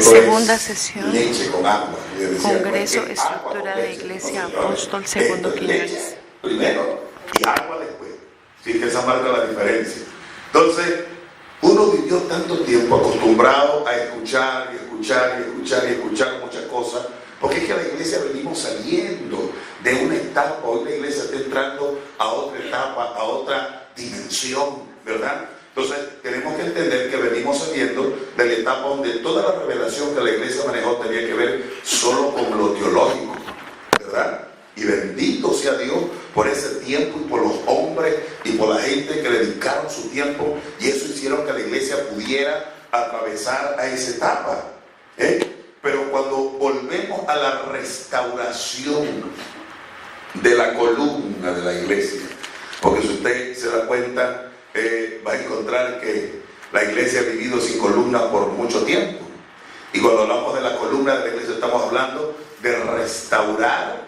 Segunda sesión. Leche con agua. Congreso, estructura de Iglesia Apóstol, segundo Quiñones. Primero y agua después. Sí, que esa marca la diferencia. Entonces, uno vivió tanto tiempo acostumbrado a escuchar y escuchar y escuchar y escuchar muchas cosas, porque es que la iglesia venimos saliendo de una etapa, hoy la iglesia está entrando a otra etapa, a otra dimensión, ¿verdad? Entonces tenemos que entender que venimos saliendo de la etapa donde toda la revelación que la iglesia manejó tenía que ver solo con lo teológico, ¿verdad? Y bendito sea Dios por ese tiempo y por los hombres y por la gente que le dedicaron su tiempo, y eso hicieron que la iglesia pudiera atravesar a esa etapa, Pero cuando volvemos a la restauración de la columna de la iglesia, porque si usted se da cuenta, va a encontrar que la iglesia ha vivido sin columna por mucho tiempo, y cuando hablamos de la columna de la iglesia estamos hablando de restaurar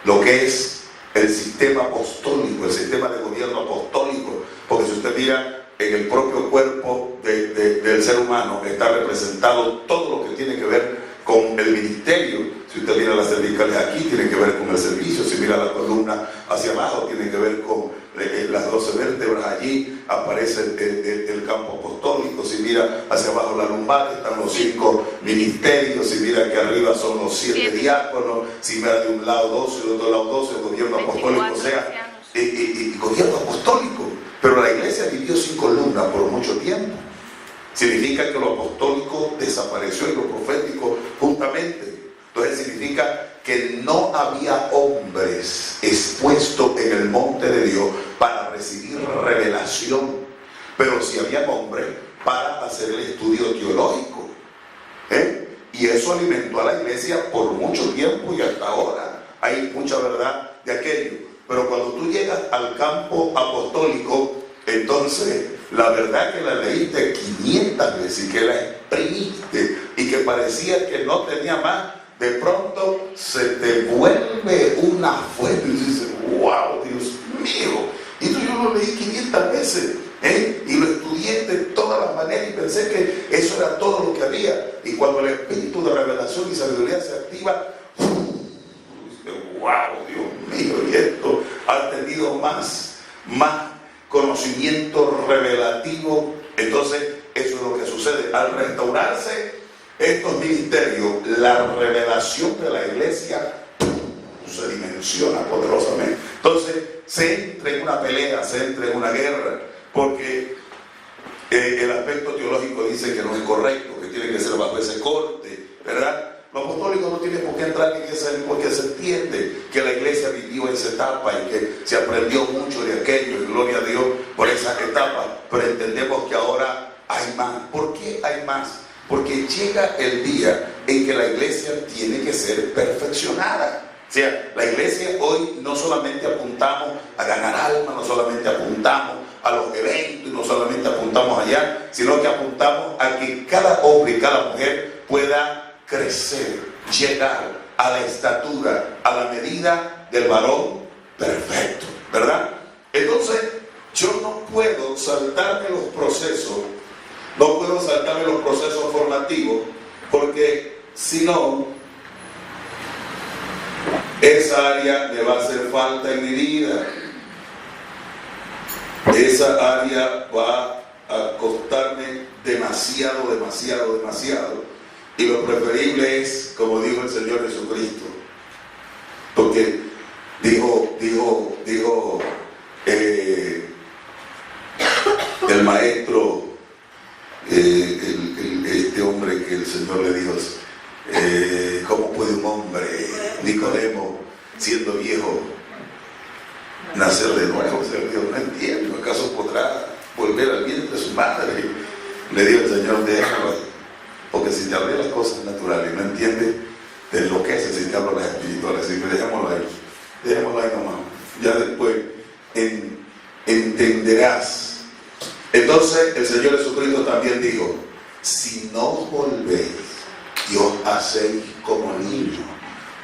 lo que es el sistema apostólico, el sistema de gobierno apostólico, porque si usted mira en el propio cuerpo del ser humano está representado todo lo que tiene que ver con el ministerio. Si usted mira las cervicales aquí, tiene que ver con el servicio. Si mira la columna hacia abajo, tiene que ver con las 12 vértebras. Allí aparece el campo apostólico. Si mira hacia abajo la lumbar, están los 5 ministerios. Si mira que arriba son los 7 diáconos. Si mira de un lado 12 y de otro lado 12, el gobierno apostólico, o sea, y gobierno apostólico. Pero la iglesia vivió sin columna por mucho tiempo. Significa que lo apostólico desapareció y lo profético juntamente. Entonces significa que no había hombres expuestos en el monte de Dios para recibir revelación, pero sí había hombres para hacer el estudio teológico, y eso alimentó a la iglesia por mucho tiempo, y hasta ahora hay mucha verdad de aquello. Pero cuando tú llegas al campo apostólico, entonces la verdad que la leíste 500 veces y que la exprimiste y que parecía que no tenía más, de pronto se te vuelve una fuente y dices, wow, Dios mío. Y tú, yo lo leí 500 veces, y lo estudié de todas las maneras y pensé que eso era todo lo que había. Y cuando el espíritu de revelación y sabiduría se activa, wow, Dios mío, y esto ha tenido más conocimiento revelativo. Entonces eso es lo que sucede al restaurarse estos ministerios. La revelación de la iglesia se dimensiona poderosamente. Entonces se entra en una pelea, se entra en una guerra, porque el aspecto teológico dice que no es correcto, que tiene que ser bajo ese corte, ¿verdad? Lo apostólico no tiene por qué entrar en ese, porque se entiende que la iglesia vivió esa etapa y que se aprendió mucho de aquello, y gloria a Dios por esa etapa, pero entendemos que ahora hay más. ¿Por qué hay más? Porque llega el día en que la iglesia tiene que ser perfeccionada. O sea, la iglesia hoy no solamente apuntamos a ganar alma, no solamente apuntamos a los eventos, no solamente apuntamos allá, sino que apuntamos a que cada hombre y cada mujer pueda crecer, llegar a la estatura, a la medida del varón perfecto, ¿verdad? Entonces, yo no puedo saltarme los procesos, formativos, porque si no, esa área me va a hacer falta en mi vida. Esa área va a costarme demasiado. Y lo preferible es, como dijo el Señor Jesucristo, porque dijo el maestro, este hombre que el Señor le dijo, ¿cómo puede un hombre, Nicodemo, siendo viejo, nacer de nuevo? O sea, Dios, no entiendo, ¿acaso podrá volver al vientre de su madre? Le dijo el Señor, déjalo ahí. Porque si te hablo de las cosas naturales y no entiendes de lo que es, si te hablo de las espirituales, así que dejémoslo ahí nomás. Ya después entenderás. Entonces el Señor Jesucristo también dijo, si no os volvéis y os hacéis como niños,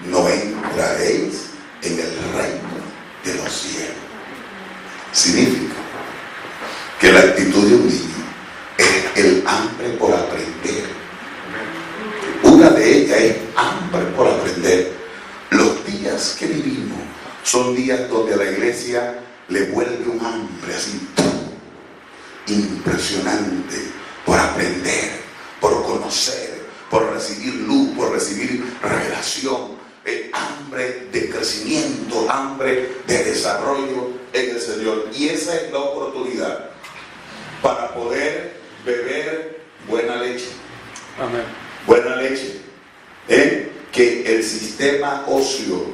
no entraréis en el reino de los cielos. Significa que la actitud de un niño es el hambre por aprender. una de ellas es hambre por aprender. Los días que vivimos son días donde a la iglesia le vuelve un hambre así impresionante por aprender, por conocer, por recibir luz, por recibir revelación, hambre de crecimiento, hambre de desarrollo en el Señor. Y esa es la oportunidad para poder beber buena leche. Amén. Buena leche. Que el sistema óseo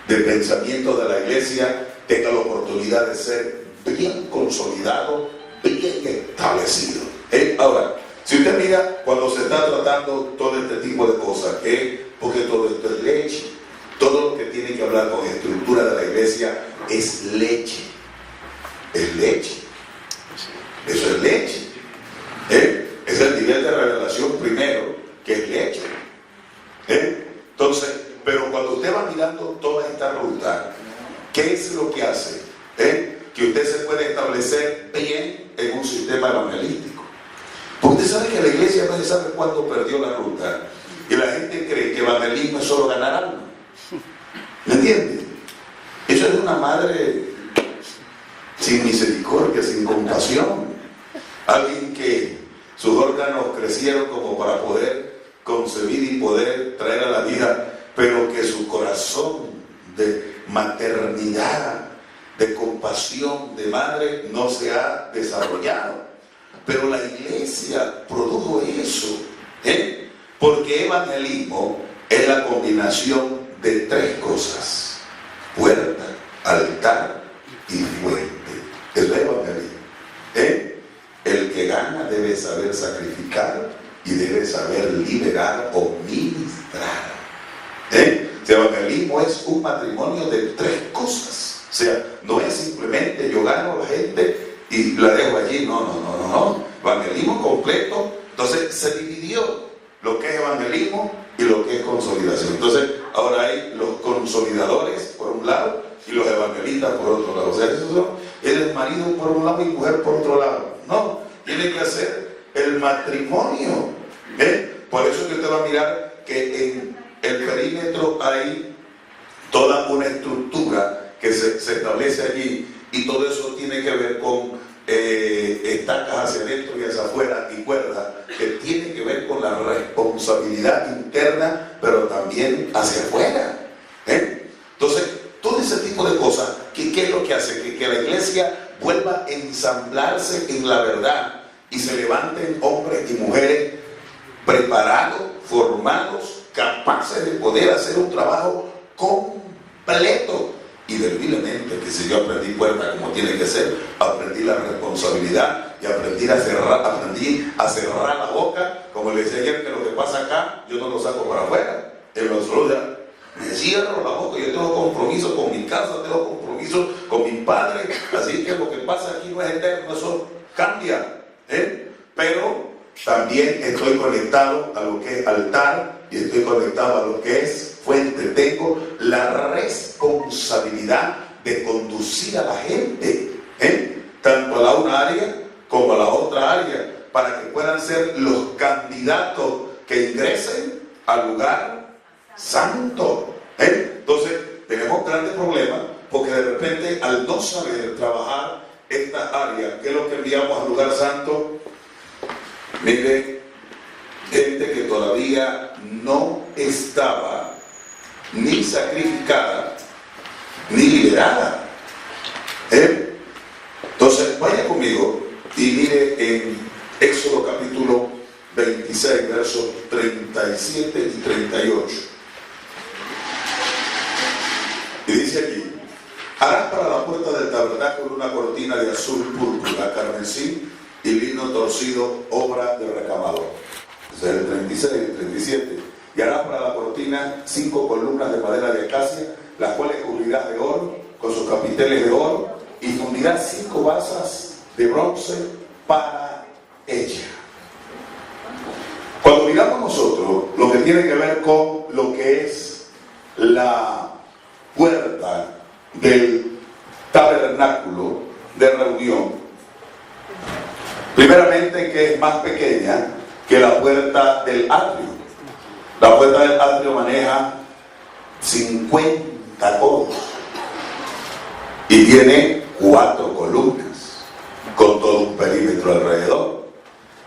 de pensamiento de la iglesia tenga la oportunidad de ser bien consolidado, bien establecido. Ahora, si usted mira cuando se está tratando todo este tipo de cosas, porque todo esto es leche, todo lo que tiene que hablar con estructura de la iglesia es leche. Es leche. Eso es leche. Es el nivel de revelación primero, que es leche. Entonces, pero cuando usted va mirando toda esta ruta, ¿qué es lo que hace? Que usted se puede establecer bien en un sistema evangelístico. Porque usted sabe que la iglesia no se sabe cuándo perdió la ruta. Y la gente cree que evangelismo es solo ganar alma. ¿Me entiende? Eso es una madre sin misericordia, sin compasión. Alguien que sus órganos crecieron como para poder concebir y poder traer a la vida, pero que su corazón de maternidad, de compasión, de madre, no se ha desarrollado. Pero la iglesia produjo eso, porque evangelismo es la combinación de tres cosas: puerta, altar y fuente. Eso es evangelismo. El que gana debe saber sacrificar y debe saber liberar o ministrar. El evangelismo es un matrimonio de tres cosas. O sea, no es simplemente yo gano a la gente y la dejo allí. No. Evangelismo completo. Entonces se dividió lo que es evangelismo y lo que es consolidación. Entonces ahora hay los consolidadores por un lado y los evangelistas por otro lado. O sea, esos son el marido por un lado y mujer por otro lado. No, tiene que hacer el matrimonio. Por eso que usted va a mirar que en el perímetro hay toda una estructura que se establece allí, y todo eso tiene que ver con estacas hacia adentro y hacia afuera y cuerdas, que tiene que ver con la responsabilidad interna, pero también hacia afuera. Entonces, todo ese tipo de cosas, ¿qué es lo que hace? Que la iglesia vuelva a ensamblarse en la verdad y se levanten hombres y mujeres preparados, formados, capaces de poder hacer un trabajo completo. Y verdaderamente, que si yo aprendí puerta como tiene que ser, aprendí la responsabilidad y aprendí a cerrar la boca, como le decía ayer, que lo que pasa acá yo no lo saco para afuera, en los otros me cierro la boca. Yo tengo compromiso con mi casa, tengo compromiso con mi padre, así que lo que pasa aquí no es eterno, eso cambia, pero también estoy conectado a lo que es altar y estoy conectado a lo que es fuente. Tengo la responsabilidad de conducir a la gente, tanto a la una área como a la otra área, para que puedan ser los candidatos que ingresen al lugar santo. Entonces tenemos grandes problemas, porque de repente al no saber trabajar esta área, que es lo que enviamos al lugar santo, mire, gente que todavía no estaba ni sacrificada ni liberada. Entonces vaya conmigo y mire en Éxodo capítulo 26 versos 37 y 38. Y dice aquí: harás para la puerta del tabernáculo una cortina de azul púrpura, carmesí y lino torcido, obra de recamador. Ese es el 36 y el 37. Y harás para la cortina 5 columnas de madera de acacia, las cuales cubrirás de oro, con sus capiteles de oro, y fundirás 5 basas de bronce para ella. Cuando miramos nosotros lo que tiene que ver con lo que es la puerta del tabernáculo de reunión, primeramente que es más pequeña que la puerta del atrio. La puerta del atrio maneja 50 codos y tiene 4 columnas con todo un perímetro alrededor.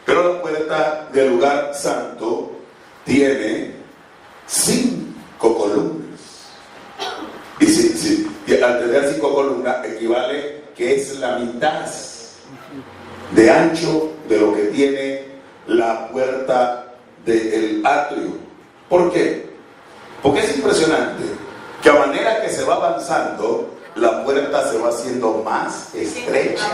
Pero la puerta del lugar santo tiene 5 columnas. Y al tener 5 columnas equivale que es la mitad de ancho de lo que tiene la puerta del atrio. ¿Por qué? Porque es impresionante que a manera que se va avanzando, la puerta se va haciendo más estrecha.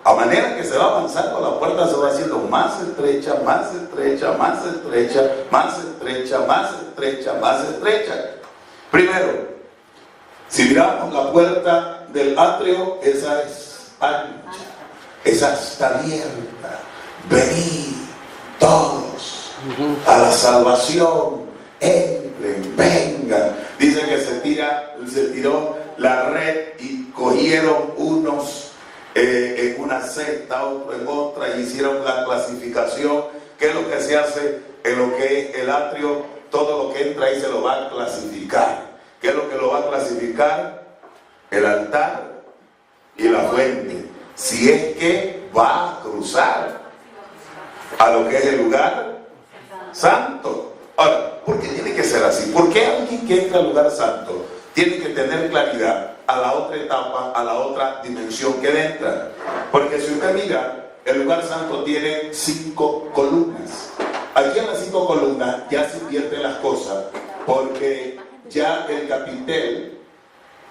A manera que se va avanzando, la puerta se va haciendo más estrecha, más estrecha, más estrecha, más estrecha, más estrecha, más estrecha. Primero, si miramos la puerta del atrio, esa es ancha, esa está abierta. Venid todos a la salvación, entren, vengan. Dice que se tiró la red y cogieron unos en una cesta, otro en otra, y hicieron la clasificación. ¿Qué es lo que se hace en lo que es el atrio? Todo lo que entra ahí se lo va a clasificar. ¿Qué es lo que lo va a clasificar? El altar y la fuente, si es que va a cruzar a lo que es el lugar santo. Ahora, ¿por qué tiene que ser así? ¿Por qué alguien que entra al lugar santo tiene que tener claridad a la otra etapa, a la otra dimensión que entra? Porque si usted mira, el lugar santo tiene 5 columnas. Aquí en las 5 columnas ya se invierten las cosas, porque ya el capitel,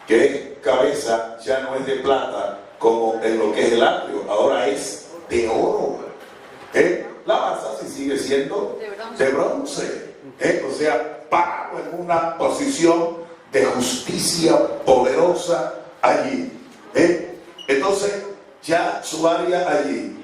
que es cabeza, ya no es de plata como en lo que es el atrio, ahora es de oro. La base sí sigue siendo de bronce. O sea, parado en una posición de justicia poderosa allí. Entonces, ya su área allí.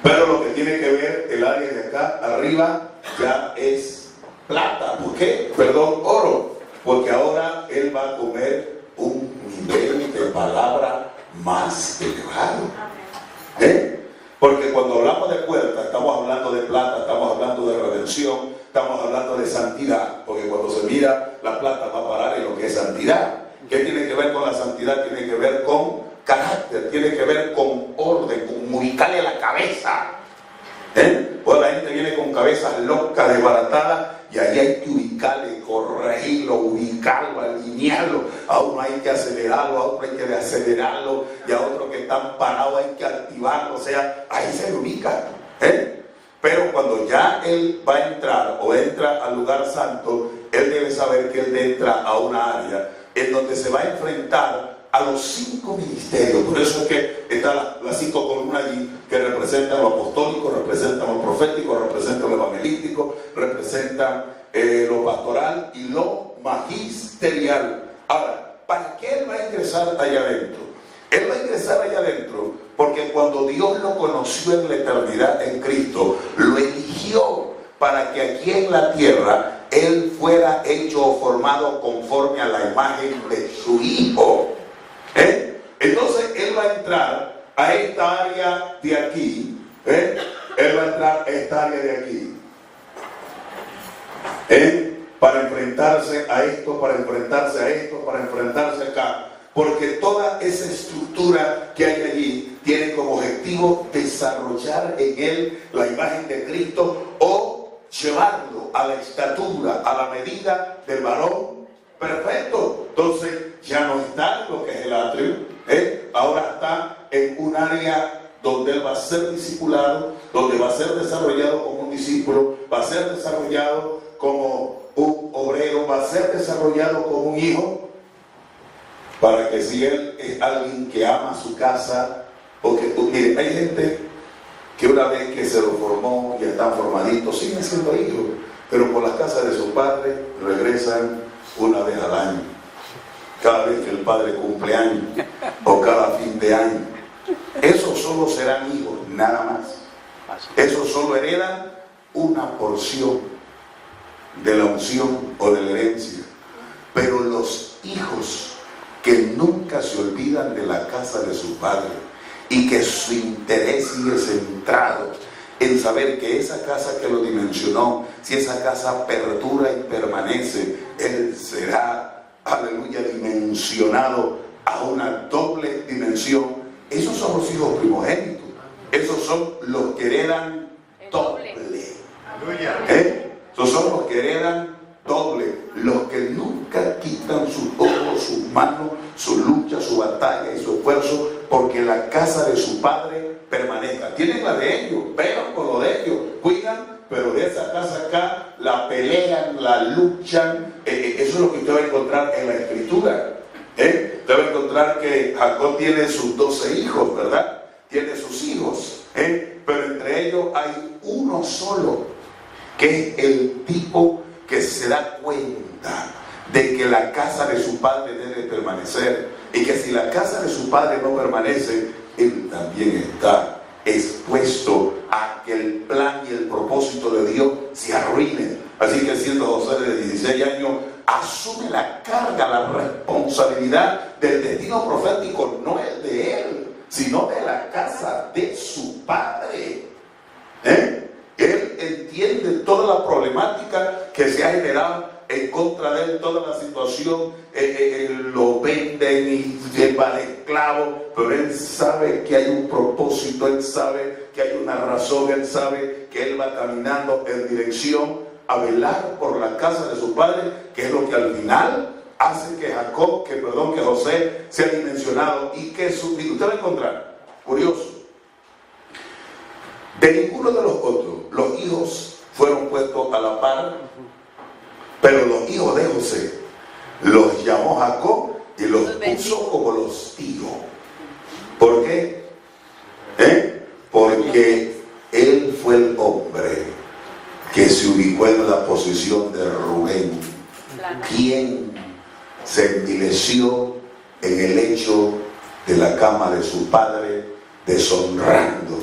Pero lo que tiene que ver el área de acá arriba ya es plata. ¿Por qué? Perdón, oro. Porque ahora él va a comer un nivel de palabra más elevado. Porque cuando hablamos de puerta, estamos hablando de plata, estamos hablando de redención, estamos hablando de santidad. Porque cuando se mira, la plata va a parar en lo que es santidad. ¿Qué tiene que ver con la santidad? Tiene que ver con carácter, tiene que ver con orden, con ubicarle la cabeza. Pues la gente viene con cabezas locas, desbaratadas, y ahí hay que ubicarle, corregirlo, ubicarlo, alinearlo. A uno hay que acelerarlo, a otro hay que deacelerarlo, y a otro que están parados hay que activarlo. O sea, ahí se ubica. Pero cuando ya él va a entrar o entra al lugar santo, él debe saber que él entra a una área en donde se va a enfrentar a los 5 ministerios. Por eso es que están las 5 columnas allí, que representan lo apostólico, representan lo profético, representan lo evangelístico, representan lo pastoral y lo magisterial. Ahora, ¿para qué él va a ingresar allá adentro? Él va a ingresar allá adentro porque cuando Dios lo conoció en la eternidad en Cristo, lo eligió para que aquí en la tierra él fuera hecho o formado conforme a la imagen de su Hijo. Entonces él va a entrar a esta área de aquí. Él va a entrar a esta área de aquí. Para enfrentarse a esto, para enfrentarse a esto, para enfrentarse acá. Porque toda esa estructura que hay allí tiene como objetivo desarrollar en él la imagen de Cristo o llevarlo a la estatura, a la medida del varón perfecto. Entonces ya no está en lo que es el atrio, ahora está en un área donde él va a ser discipulado, donde va a ser desarrollado como un discípulo, va a ser desarrollado como un obrero, va a ser desarrollado como un hijo, para que si él es alguien que ama su casa, porque mire, hay gente que una vez que se lo formó, ya están formaditos, siguen siendo hijos, pero por las casas de sus padres regresan una vez al año, cada vez que el padre cumple año o cada fin de año. Esos solo serán hijos, nada más. Esos solo heredan una porción de la unción o de la herencia. Pero los hijos que nunca se olvidan de la casa de su padre y que su interés sigue centrado en saber que esa casa que lo dimensionó, si esa casa perdura y permanece, Él será, aleluya, dimensionado a una doble dimensión. Esos son los hijos primogénitos. Esos son los que heredan doble. Esos son los que heredan doble. Los que nunca quitan sus ojos, sus manos, su lucha, su batalla y su esfuerzo, porque la casa de su padre permanezca. Tienen la de ellos, velan por lo de ellos, cuidan, pero de esa casa acá la pelean, la luchan. Eso es lo que usted va a encontrar en la Escritura. Usted va a encontrar que Jacob tiene sus 12 hijos, ¿verdad? Tiene sus hijos, pero entre ellos hay uno solo, que es el tipo que se da cuenta de que la casa de su padre debe permanecer, y que si la casa de su padre no permanece, él también está expuesto a que el plan y el propósito de Dios se arruinen. Así que siendo José de 16 años, asume la carga, la responsabilidad del destino profético, no el de él, sino de la casa de su padre. Él entiende toda la problemática que se ha generado en contra de él, toda la situación. Lo venden y se va de esclavo, pero él sabe que hay un propósito, él sabe que hay una razón, él sabe que él va caminando en dirección a velar por la casa de su padre, que es lo que al final hace que que José sea dimensionado, y que usted va a encontrar, curioso, de ninguno de los otros los hijos fueron puestos a la par, pero los hijos de José los llamó Jacob y los puso como los tíos. ¿Por qué? Porque él fue el hombre que se ubicó en la posición de Rubén, quien se envileció en el lecho de la cama de su padre, deshonrando.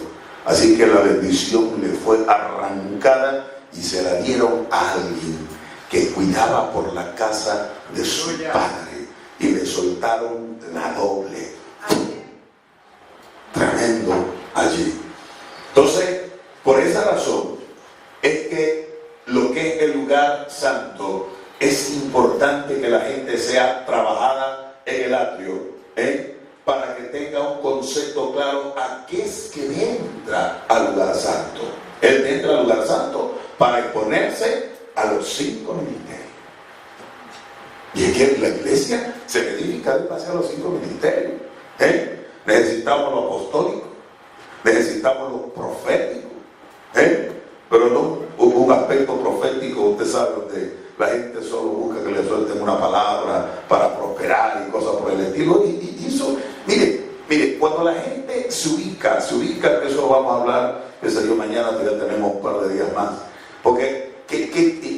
Así que la bendición le fue arrancada y se la dieron a alguien que cuidaba por la casa de su padre, y le soltaron la doble. Tremendo allí. Entonces, por esa razón es que lo que es el lugar santo, es importante que la gente sea trabajada en el atrio, para que tenga un concepto claro a qué es que entra al lugar santo. Él entra al lugar santo para exponerse a los 5 ministerios. Y es que la iglesia se edifica en base a los 5 ministerios. Necesitamos lo apostólico, necesitamos lo profético, pero no un aspecto profético, usted sabe, donde la gente solo busca que le suelten una palabra para prosperar y cosas por el estilo. Y eso, mire, cuando la gente se ubica, que eso lo vamos a hablar, que sería mañana, ya tenemos un par de días más, porque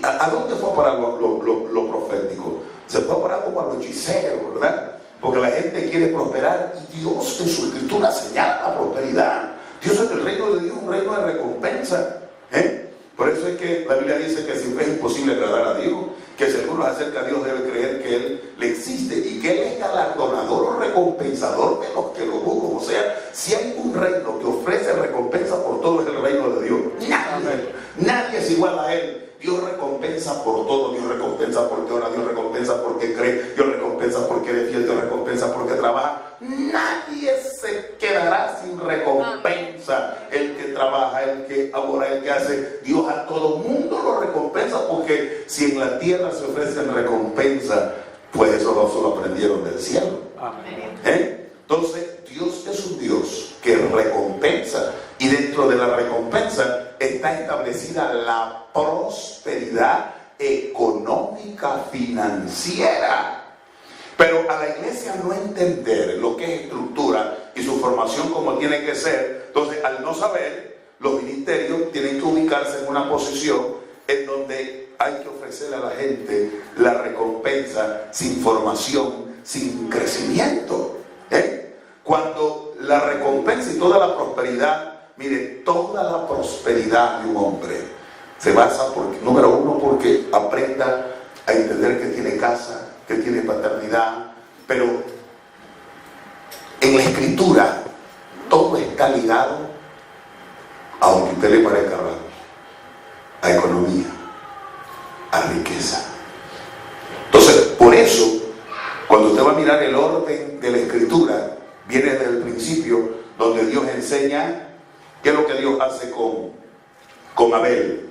¿a dónde fue a parar lo profético? Se fue a parar como a lo hechicero, ¿verdad? Porque la gente quiere prosperar, y Dios en su escritura señala la prosperidad. Dios en el reino de Dios es un reino de recompensa. Por eso es que la Biblia dice que siempre es imposible agradar a Dios, que si alguno se acerca a Dios debe creer que Él le existe y que Él es galardonador o recompensador de los que lo buscan. O sea, si hay un reino que ofrece recompensa por todo, es el reino de Dios. Nadie es igual a Él. Dios recompensa por todo. Dios recompensa porque ora, Dios recompensa porque cree, Dios recompensa porque es fiel, Dios recompensa porque trabaja. Nadie se quedará sin recompensa. El que trabaja, el que ora, el que hace, Dios a todo mundo lo recompensa, porque si en la tierra se ofrecen recompensa, pues eso no solo aprendieron del cielo. Entonces Dios es un Dios que recompensa, y dentro de la recompensa está establecida la prosperidad económica, financiera. Pero a la iglesia no entender lo que es estructura y su formación como tiene que ser, entonces al no saber, los ministerios tienen que ubicarse en una posición en donde hay que ofrecerle a la gente la recompensa sin formación, sin crecimiento. Cuando la recompensa y toda la prosperidad, mire, toda la prosperidad de un hombre se basa, número uno, porque aprenda a entender que tiene casa, que tiene paternidad, pero en la escritura todo está ligado aunque a usted le parezca raro, a economía, a riqueza. Entonces, por eso, cuando usted va a mirar el orden de la Escritura, viene desde el principio, donde Dios enseña qué es lo que Dios hace con Abel.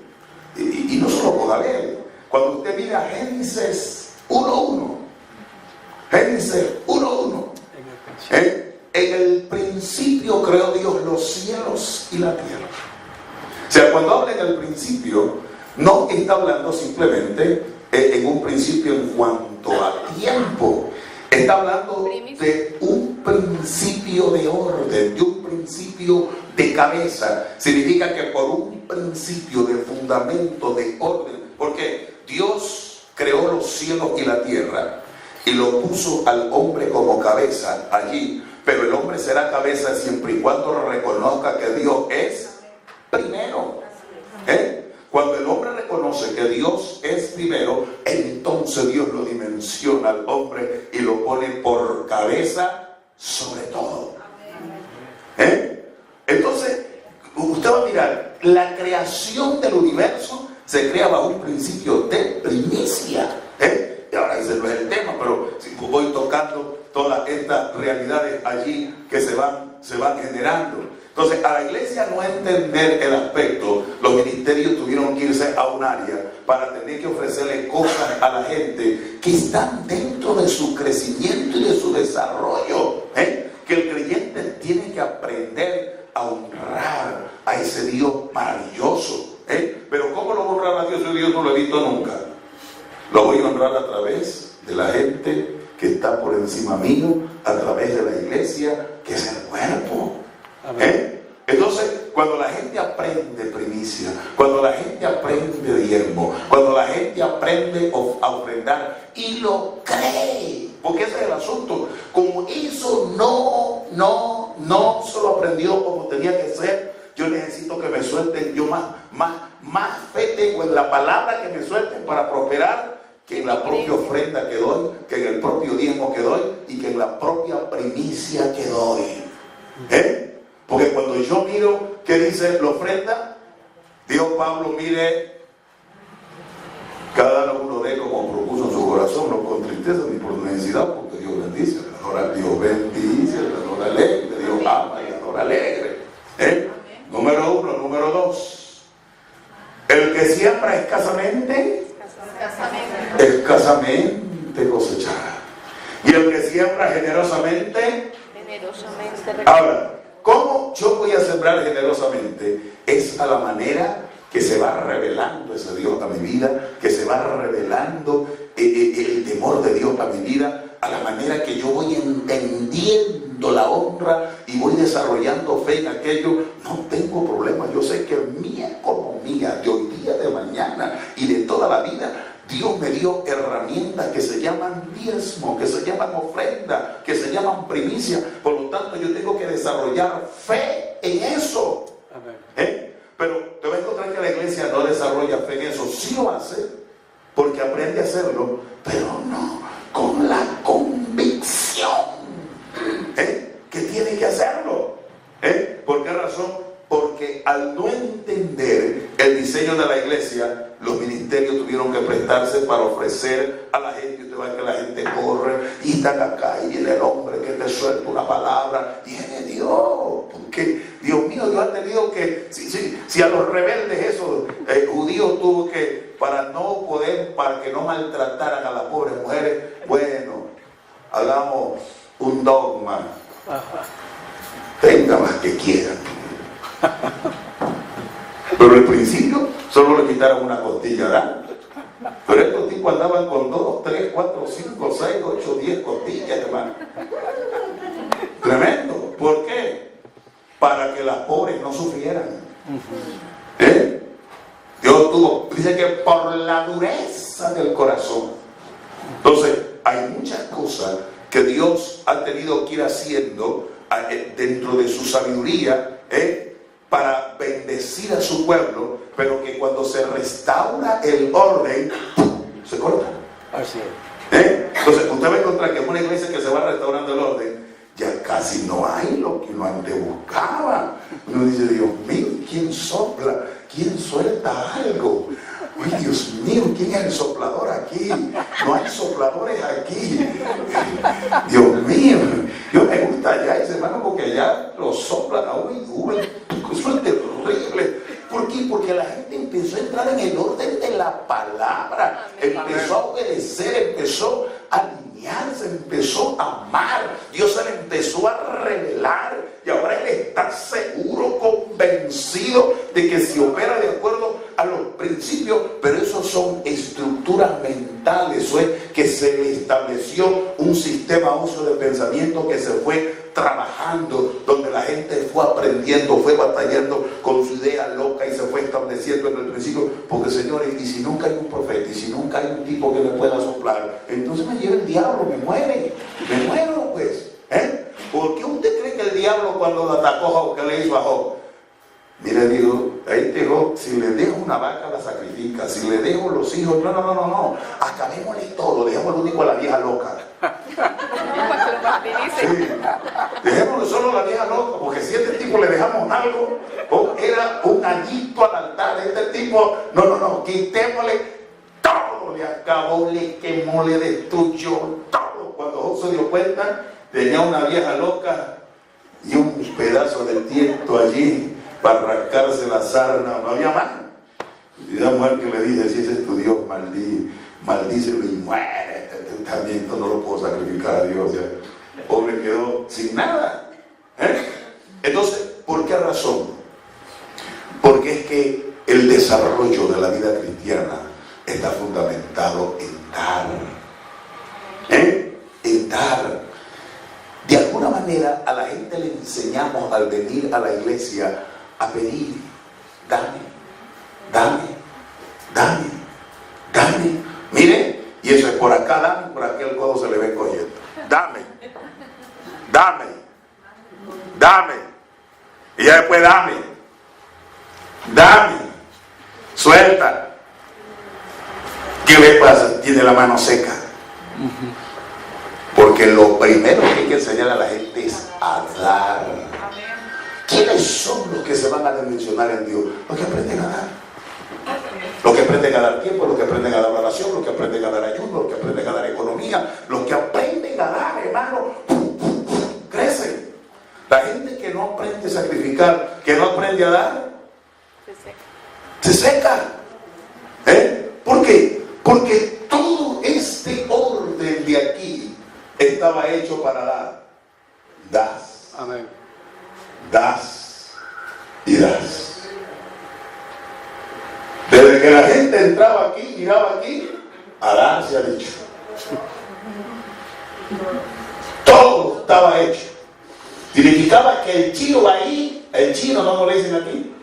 Y no solo con Abel. Cuando usted mira Génesis 1:1, Génesis 1:1, en el principio creó Dios los cielos y la tierra. O sea, cuando habla en el principio, no está hablando simplemente en un principio en cuanto a tiempo. Está hablando de un principio de orden, de un principio de cabeza. Significa que por un principio de fundamento, de orden, porque Dios creó los cielos y la tierra y lo puso al hombre como cabeza allí, pero el hombre será cabeza siempre y cuando reconozca que Dios es primero. Cuando el hombre reconoce que Dios es primero, entonces Dios lo dimensiona al hombre y lo pone por cabeza sobre todo. Entonces, usted va a mirar, la creación del universo se crea bajo un principio de primicia. Y ahora ese no es el tema, pero voy tocando todas estas realidades allí que se van generando. Entonces, a la iglesia no entender el aspecto, los ministerios tuvieron que irse a un área para tener que ofrecerle cosas a la gente que están dentro de su crecimiento y de su desarrollo. Que el creyente tiene que aprender a honrar a ese Dios maravilloso. Pero ¿cómo lo voy a honrar a Dios si Dios no lo he visto nunca? Lo voy a honrar a través de la gente que está por encima mío, a través de la iglesia, que es el cuerpo. Entonces, cuando la gente aprende primicia, cuando la gente aprende diezmo, cuando la gente aprende a ofrendar y lo cree, porque ese es el asunto, como eso no se lo aprendió como tenía que ser, yo necesito que me suelten, yo más fe tengo en la palabra que me suelten para prosperar, que en la propia ofrenda que doy, que en el propio diezmo que doy y que en la propia primicia que doy. Porque cuando yo miro qué dice la ofrenda, Dios Pablo mire, cada uno de como propuso en su corazón, no con tristeza ni por necesidad, porque Dios bendice, Dios bendice, alegre, Dios ama y adora alegre. Número 1, número 2. El que siembra escasamente cosechará. Y el que siembra generosamente. Ahora, ¿cómo yo voy a sembrar generosamente? Es a la manera que se va revelando ese Dios a mi vida, que se va revelando el temor de Dios a mi vida, a la manera que yo voy entendiendo la honra y voy desarrollando fe en aquello. No tengo problema, yo sé que mi economía de hoy día, de mañana y de toda la vida, Dios me dio herramientas que se llaman diezmo, que se llaman ofrenda, que se llaman primicia. Por lo tanto, yo tengo que desarrollar fe en eso. Pero te vas a encontrar que la iglesia no desarrolla fe en eso. Sí lo hace, porque aprende a hacerlo, pero no con la convicción que tiene que hacerlo. ¿Por qué razón? Porque al no entender el diseño de la iglesia, los ministerios tuvieron que prestarse para ofrecer a la gente. Usted va a ver que la gente corre y están acá y viene el hombre que te suelta una palabra. Viene Dios, porque Dios mío, Dios ha tenido que, si a los rebeldes esos judíos tuvo que, para que no maltrataran a las pobres mujeres, bueno, hagamos un dogma, tenga más que quieran. Pero al principio solo le quitaron una costilla, ¿verdad? Pero estos tipos andaban con 2, 3, 4, 5, 6, 8, 10 costillas, hermano. Tremendo. ¿Por qué? Para que las pobres no sufrieran. Dios dice que por la dureza del corazón. Entonces, hay muchas cosas que Dios ha tenido que ir haciendo dentro de su sabiduría, para bendecir a su pueblo, pero que cuando se restaura el orden, se corta. Así es. Entonces usted va a encontrar que en una iglesia que se va restaurando el orden, ya casi no hay lo que uno antes buscaba. Uno dice, Dios mío, ¿quién sopla? ¿Quién suelta algo? Ay, Dios mío, ¿quién es el soplador aquí? No hay sopladores aquí. Dios mío, yo me gusta allá ese hermano porque allá lo soplan a uno. Eso es terrible. ¿Por qué? Porque la gente empezó a entrar en el orden de la palabra, empezó a obedecer, empezó a alinearse, empezó a amar. Dios se le empezó a revelar y ahora él está seguro, convencido de que si opera de acuerdo a los principios, pero esos son estructuras mentales, eso es que se le estableció un sistema uso de pensamiento que se fue trabajando, donde la gente fue aprendiendo, fue batallando con su idea loca y se fue estableciendo en el principio. Porque, señores, y si nunca hay un profeta, y si nunca hay un tipo que me pueda soplar, entonces me lleva el diablo, me muero pues. ¿Por qué usted cree que el diablo cuando lo atacó a Job, que le hizo a Job? Mire, digo, ahí te Job, si le dejo una vaca la sacrifica, si le dejo los hijos, no, acabémosle todo, dejemos lo único a la vieja loca. Sí, dejémosle solo a la vieja loca, porque si a este tipo le dejamos algo, era un añito al altar de este tipo, no, quitémosle todo, le acabó, le quemó, le destruyó todo. Cuando Job se dio cuenta, tenía una vieja loca y un pedazo de tiesto allí para arrancarse la sarna, no había más. Y la mujer que le dice, si ese es tu Dios, maldícelo y muere. También esto no lo puedo sacrificar a Dios. El pobre quedó sin nada. Entonces, ¿por qué razón? Porque es que el desarrollo de la vida cristiana está fundamentado en dar. En dar. De alguna manera a la gente le enseñamos al venir a la iglesia a pedir, dame. Mire, y eso es por acá, dame, por aquí el codo se le ve cogiendo. Dame. Y ya después dame. Suelta. ¿Qué le pasa? Tiene la mano seca. Porque lo primero que hay que enseñar a la gente es a dar. ¿Quiénes son los que se van a dimensionar en Dios? Los que aprenden a dar. Los que aprenden a dar tiempo, los que aprenden a dar oración, los que aprenden a dar ayuno, los que aprenden a dar economía, los que aprenden a dar, hermano, crecen. La gente que no aprende a sacrificar, que no aprende a dar, se seca. ¿Por qué? Porque todo este orden de aquí estaba hecho para dar. Das. Amén. Das y das. Desde que la gente entraba aquí, miraba aquí, a dar se ha dicho. Todo estaba hecho. Significaba que el chino ahí, el chino no lo dicen aquí.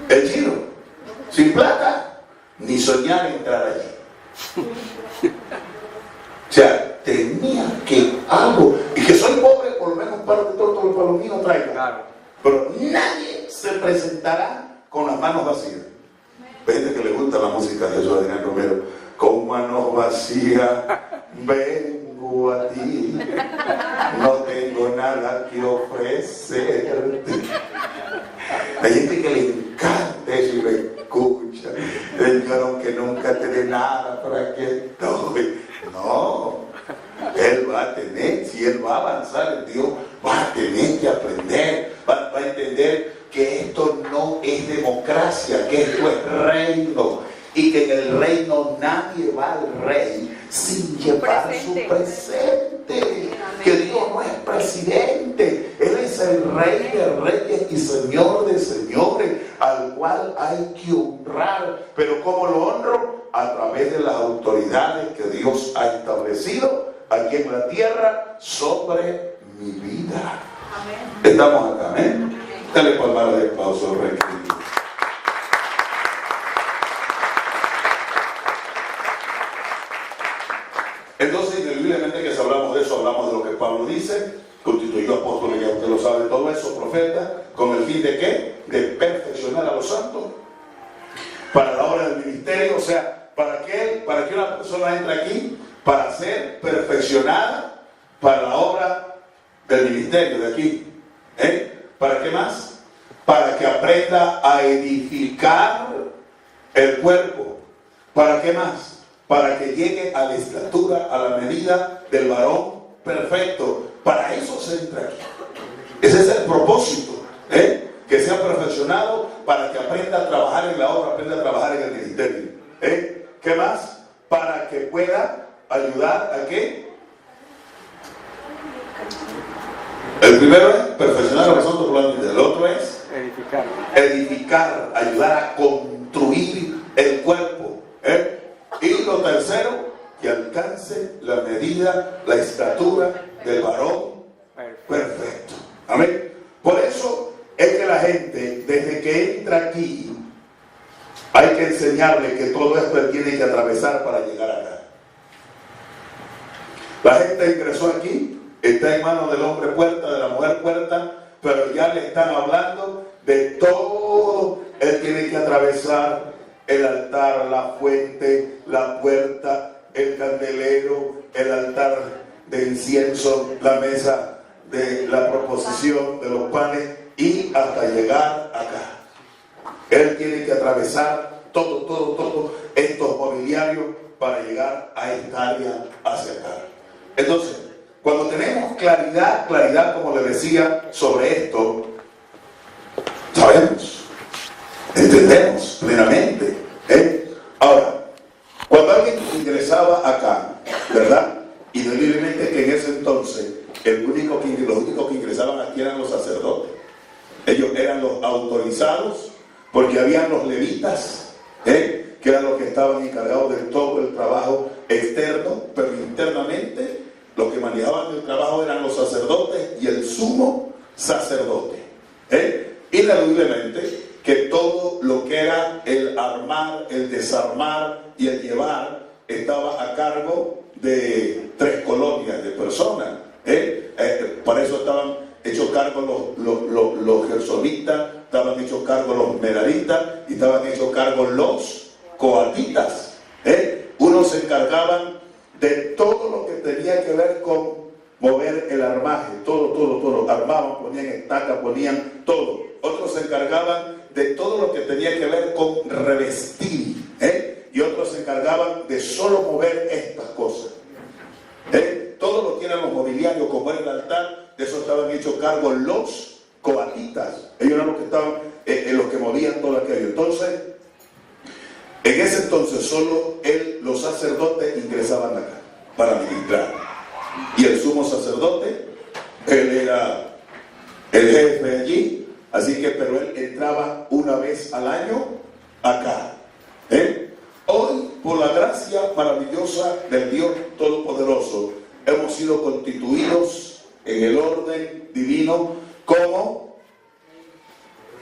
El chino, sin plata, ni soñar entrar allí. O sea, tenía que algo, y que soy pobre, por lo menos un par de tortas de palomino traiga. Claro. Pero nadie se presentará con las manos vacías. Gente que le gusta la música de Jesús Adrián Romero. Con manos vacías vengo a ti, no tengo nada que ofrecer. Hay gente que le encanta eso y lo escucha. Señor, aunque nunca te dé nada, ¿para qué estoy? No, él va a tener, si él va a avanzar en Dios, va a tener que aprender, va a entender que esto no es democracia, que esto es reino, y que en el reino nadie va al rey sin llevar su presente. Que Dios no es presidente, Él es el Rey de reyes y Señor de señores, al cual hay que honrar. Pero ¿cómo lo honro? A través de las autoridades que Dios ha establecido aquí en la tierra sobre mi vida. Amén. Estamos acá, Dale palabra de aplauso al Rey. Entonces, indudablemente que si hablamos de eso, hablamos de lo que Pablo dice, constituyó apóstoles, ya usted lo sabe, todo eso, profeta, con el fin de ¿qué? De perfeccionar a los santos para la obra del ministerio. O sea, ¿para qué? Para que una persona entre aquí, para ser perfeccionada para la obra del ministerio de aquí. ¿Para qué más? para que aprenda a edificar el cuerpo. ¿Para qué más? Para que llegue a la estatura, a la medida del varón perfecto. Para eso se entra aquí. Ese es el propósito, que sea perfeccionado para que aprenda a trabajar en la obra, aprenda a trabajar en el ministerio. ¿Qué más? Para que pueda ayudar a qué. El primero es perfeccionar la razón de el otro es edificar, ayudar a construir el cuerpo. Y lo tercero, que alcance la medida, la estatura del varón perfecto. Amén. Por eso es que la gente, desde que entra aquí, hay que enseñarle que todo esto él tiene que atravesar para llegar acá. La gente ingresó aquí, está en manos del hombre puerta, de la mujer puerta, pero ya le están hablando de todo. Él tiene que atravesar el altar, la fuente, la puerta, el candelero, el altar de incienso, la mesa de la proposición de los panes y hasta llegar acá. Él tiene que atravesar todo estos mobiliarios para llegar a esta área hacia acá. Entonces, cuando tenemos claridad como le decía, sobre esto, sabemos, entendemos plenamente. Ahora, cuando alguien ingresaba acá, ¿verdad? Indudablemente que en ese entonces los únicos que ingresaban aquí eran los sacerdotes. Ellos eran los autorizados, porque habían los levitas, que eran los que estaban encargados de todo el trabajo externo, pero internamente los que manejaban el trabajo eran los sacerdotes y el sumo sacerdote. Indudablemente que todo lo que era el armar, el desarmar y el llevar estaba a cargo de 3 colonias de personas. Para eso estaban hechos cargo los gersonitas, estaban hechos cargo los meraritas y estaban hechos cargo los coatitas. Unos se encargaban de todo lo que tenía que ver con mover el armaje, todo, armaban, ponían estacas, ponían todo. Otros se encargaban de todo lo que tenía que ver con revestir, y otros se encargaban de solo mover estas cosas. Todo lo que eran los mobiliarios, como era el altar, de eso estaban hechos cargo los coatitas. Ellos eran los que estaban, los que movían todo aquello. Entonces, en ese entonces solo los sacerdotes ingresaban acá para ministrar. Y el sumo sacerdote, él era el jefe allí, así que, pero él entraba una vez al año acá. Hoy, por la gracia maravillosa del Dios Todopoderoso, hemos sido constituidos en el orden divino como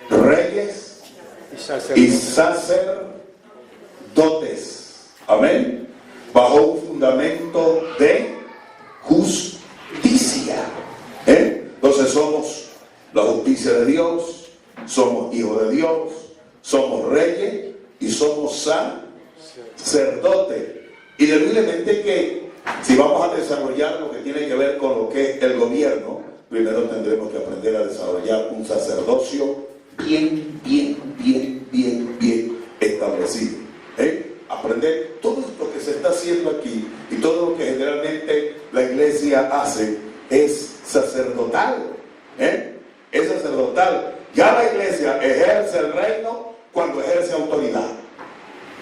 reyes y sacerdotes. Amén. Bajo un fundamento de justicia. Entonces somos la justicia de Dios, somos hijos de Dios, somos reyes y somos sacerdotes. Y indudablemente que si vamos a desarrollar lo que tiene que ver con lo que es el gobierno, primero tendremos que aprender a desarrollar un sacerdocio bien establecido. Aprender todo esto que se está haciendo aquí y todo lo que generalmente la iglesia hace es sacerdotal. Es sacerdotal. Ya la iglesia ejerce el reino cuando ejerce autoridad.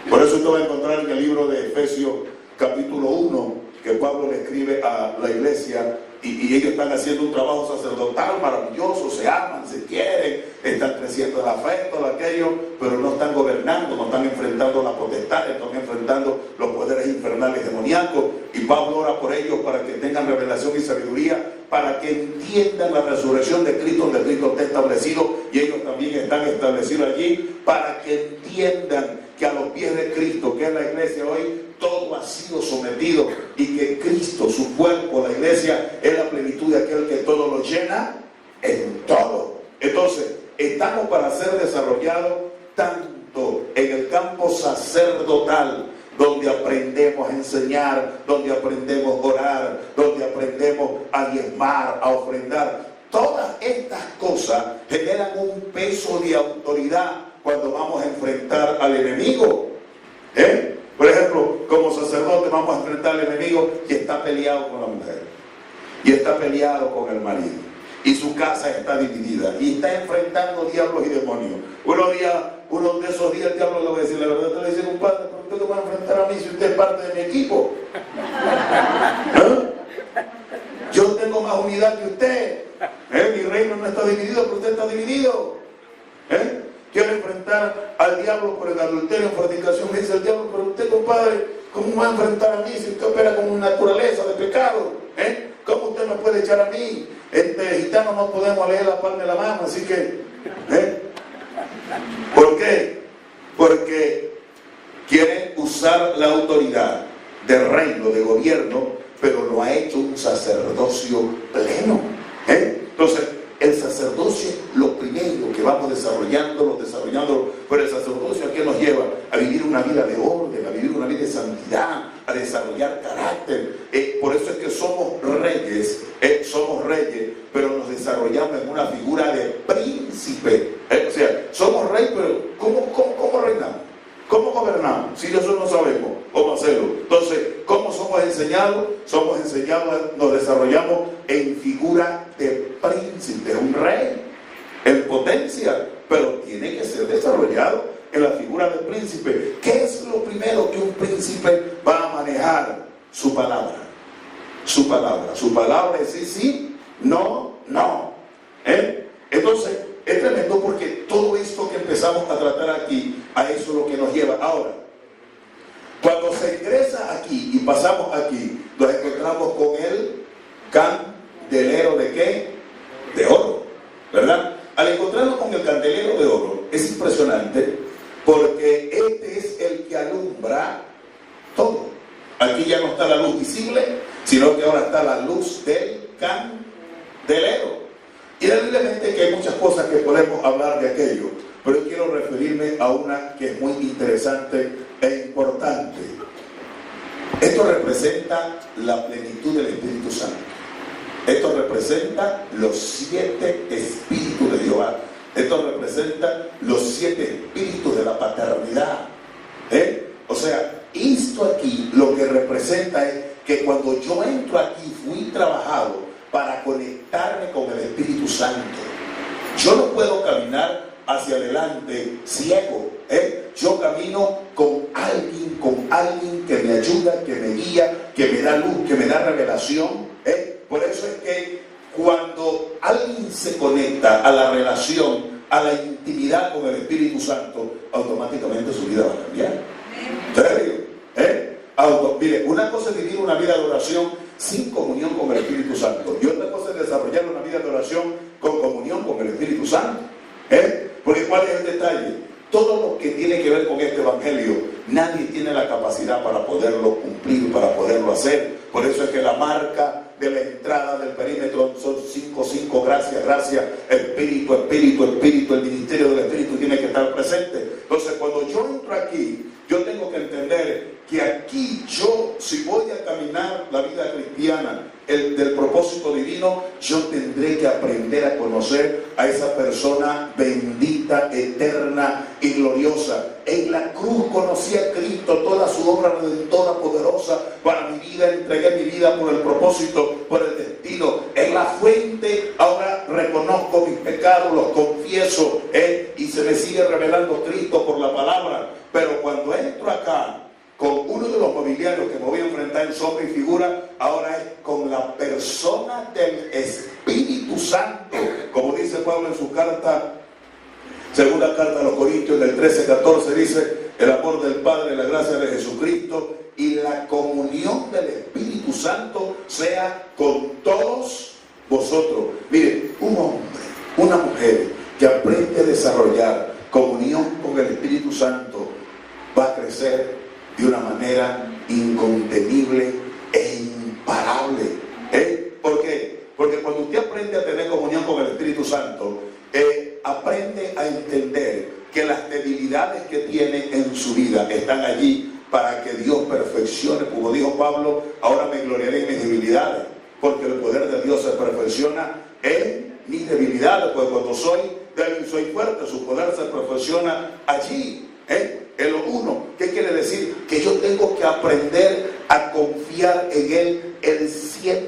Por eso usted va a encontrar en el libro de Efesios capítulo 1 que Pablo le escribe a la iglesia y ellos están haciendo un trabajo sacerdotal maravilloso, se aman, se quieren, están creciendo en la fe, todo aquello, pero no están gobernando, no están enfrentando la potestad, están enfrentando los poderes infernales demoníacos. Y Pablo ora por ellos para que tengan revelación y sabiduría, para que entiendan la resurrección de Cristo, donde Cristo está establecido y ellos también están establecidos allí, para que entiendan que a los pies de Cristo, que es la iglesia hoy, todo ha sido sometido y que Cristo, su cuerpo, la iglesia, es la plenitud de aquel que todo lo llena en todo. Entonces, estamos para ser desarrollados tanto en el campo sacerdotal, donde aprendemos a enseñar, donde aprendemos a orar, donde aprendemos a diezmar, a ofrendar. Todas estas cosas generan un peso de autoridad cuando vamos a enfrentar al enemigo. Por ejemplo, como sacerdote vamos a enfrentar al enemigo y está peleado con la mujer, y está peleado con el marido, y su casa está dividida, y está enfrentando diablos y demonios. Uno de esos días el diablo le va a decir la verdad, te le dice, compadre, pero usted no va a enfrentar a mí si usted es parte de mi equipo. Yo tengo más unidad que usted. Mi reino no está dividido, pero usted está dividido. Quiero enfrentar al diablo por el adulterio, fornicación. Me dice el diablo, pero usted, compadre, ¿cómo va a enfrentar a mí si usted opera con una naturaleza de pecado? ¿Cómo usted me puede echar a mí? Entre gitanos no podemos leer la palma de la mano, así que... ¿Por qué? Porque quiere usar la autoridad de reino, de gobierno, pero no ha hecho un sacerdocio pleno. Entonces, el sacerdocio es lo primero que vamos desarrollando, pero el sacerdocio ¿a qué nos lleva? A vivir una vida de orden, a vivir una vida de santidad, a desarrollar carácter. Por eso es que somos reyes, pero nos desarrollamos en una figura de príncipe. O sea, somos reyes, pero ¿cómo reinamos? ¿Cómo gobernamos? Si eso no sabemos cómo hacerlo. Entonces, ¿cómo somos enseñados? Somos enseñados, nos desarrollamos en figura de príncipe, un rey, en potencia, pero tiene que ser desarrollado en la figura de príncipe. ¿Qué es lo primero que un príncipe va a manejar? Su palabra. Su palabra. Su palabra es sí, sí, no, no. Entonces, es tremendo porque todo esto que empezamos a tratar aquí, a eso es lo que nos lleva. Ahora, cuando se ingresa aquí y pasamos aquí, nos encontramos con el candelero de ¿qué? De oro, ¿verdad? Al encontrarnos con el candelero de oro, es impresionante porque este es el que alumbra todo. Aquí ya no está la luz visible, sino que ahora está la luz del candelero. Indudablemente que hay muchas cosas que podemos hablar de aquello, pero yo quiero referirme a una que es muy interesante e importante. Esto representa la plenitud del Espíritu Santo. Esto representa los 7 espíritus de Jehová. Esto representa los 7 espíritus de la paternidad. O sea, esto aquí lo que representa es que cuando yo entro aquí fui trabajado para conectarme con el Espíritu Santo. Yo no puedo caminar hacia adelante ciego. Yo camino con alguien que me ayuda, que me guía, que me da luz, que me da revelación. Por eso es que cuando alguien se conecta a la relación, a la intimidad con el Espíritu Santo, automáticamente su vida va a cambiar. ¿Serio? Mire, una cosa es vivir una vida de oración sin comunión con el Espíritu Santo, y otra cosa es desarrollar una vida de oración con comunión con el Espíritu Santo. Porque ¿cuál es el detalle? Todo lo que tiene que ver con este evangelio, nadie tiene la capacidad para poderlo cumplir, para poderlo hacer. Por eso es que la marca de la entrada del perímetro son 5, gracias, Espíritu, el ministerio del Espíritu tiene que estar presente. Entonces, cuando yo entro aquí, yo tengo que entender que aquí yo, si voy a caminar la vida cristiana, del propósito divino, yo tendré que aprender a conocer a esa persona bendita, eterna y gloriosa. En la cruz conocí a Cristo, toda su obra redentora poderosa para mi vida, entregué mi vida por el propósito, por el destino. En la fuente ahora reconozco mis pecados, los confieso, y se me sigue revelando Cristo por la palabra. Pero cuando entro acá con uno de los mobiliarios que me voy a enfrentar en sombra y figura, ahora es con la persona del Espíritu Santo, como dice Pablo en su carta, segunda carta a los Corintios, del 13-14, dice: el amor del Padre, la gracia de Jesucristo y la comunión del Espíritu Santo sea con todos vosotros. Miren, un hombre, una mujer que aprende a desarrollar comunión con el Espíritu Santo va a crecer de una manera incontenible e imparable. ¿Por qué? Porque cuando usted aprende a tener comunión con el Espíritu Santo, aprende a entender que las debilidades que tiene en su vida están allí para que Dios perfeccione. Como dijo Pablo, ahora me gloriaré en mis debilidades, porque el poder de Dios se perfecciona en mis debilidades, pues cuando soy débil soy fuerte, su poder se perfecciona allí, en lo uno. ¿Qué quiere decir? Que yo tengo que aprender a confiar en Él el 100%,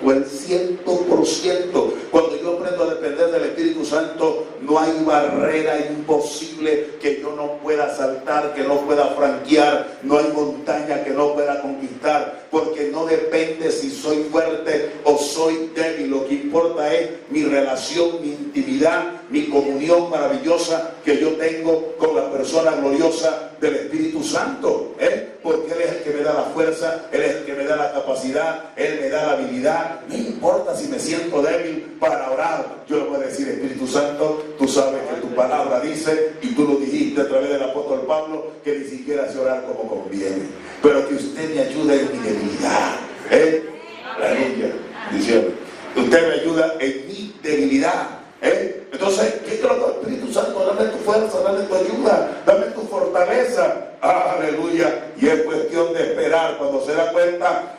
el 100%. Cuando yo aprendo a depender del Espíritu Santo, no hay barrera imposible que yo no pueda saltar, que no pueda franquear, no hay montaña que no pueda conquistar, porque no depende si soy fuerte o soy débil. Lo que importa es mi relación, mi intimidad, mi comunión maravillosa que yo tengo con la persona gloriosa del Espíritu Santo, porque Él es el que me da la fuerza, Él es el que me da la capacidad, Él me da la habilidad. No importa si me siento débil para orar, yo le voy a decir: Espíritu Santo, tú sabes que tu palabra dice, y tú lo dijiste a través del apóstol Pablo, que ni siquiera sé orar como conviene, pero que usted me ayude en mi debilidad. Aleluya. Dice: usted me ayuda en mi debilidad. Entonces, ¿qué es lo que el Espíritu Santo? Dame tu fuerza, dame tu ayuda, dame tu fortaleza. Aleluya. Y es cuestión de esperar. Cuando se da cuenta,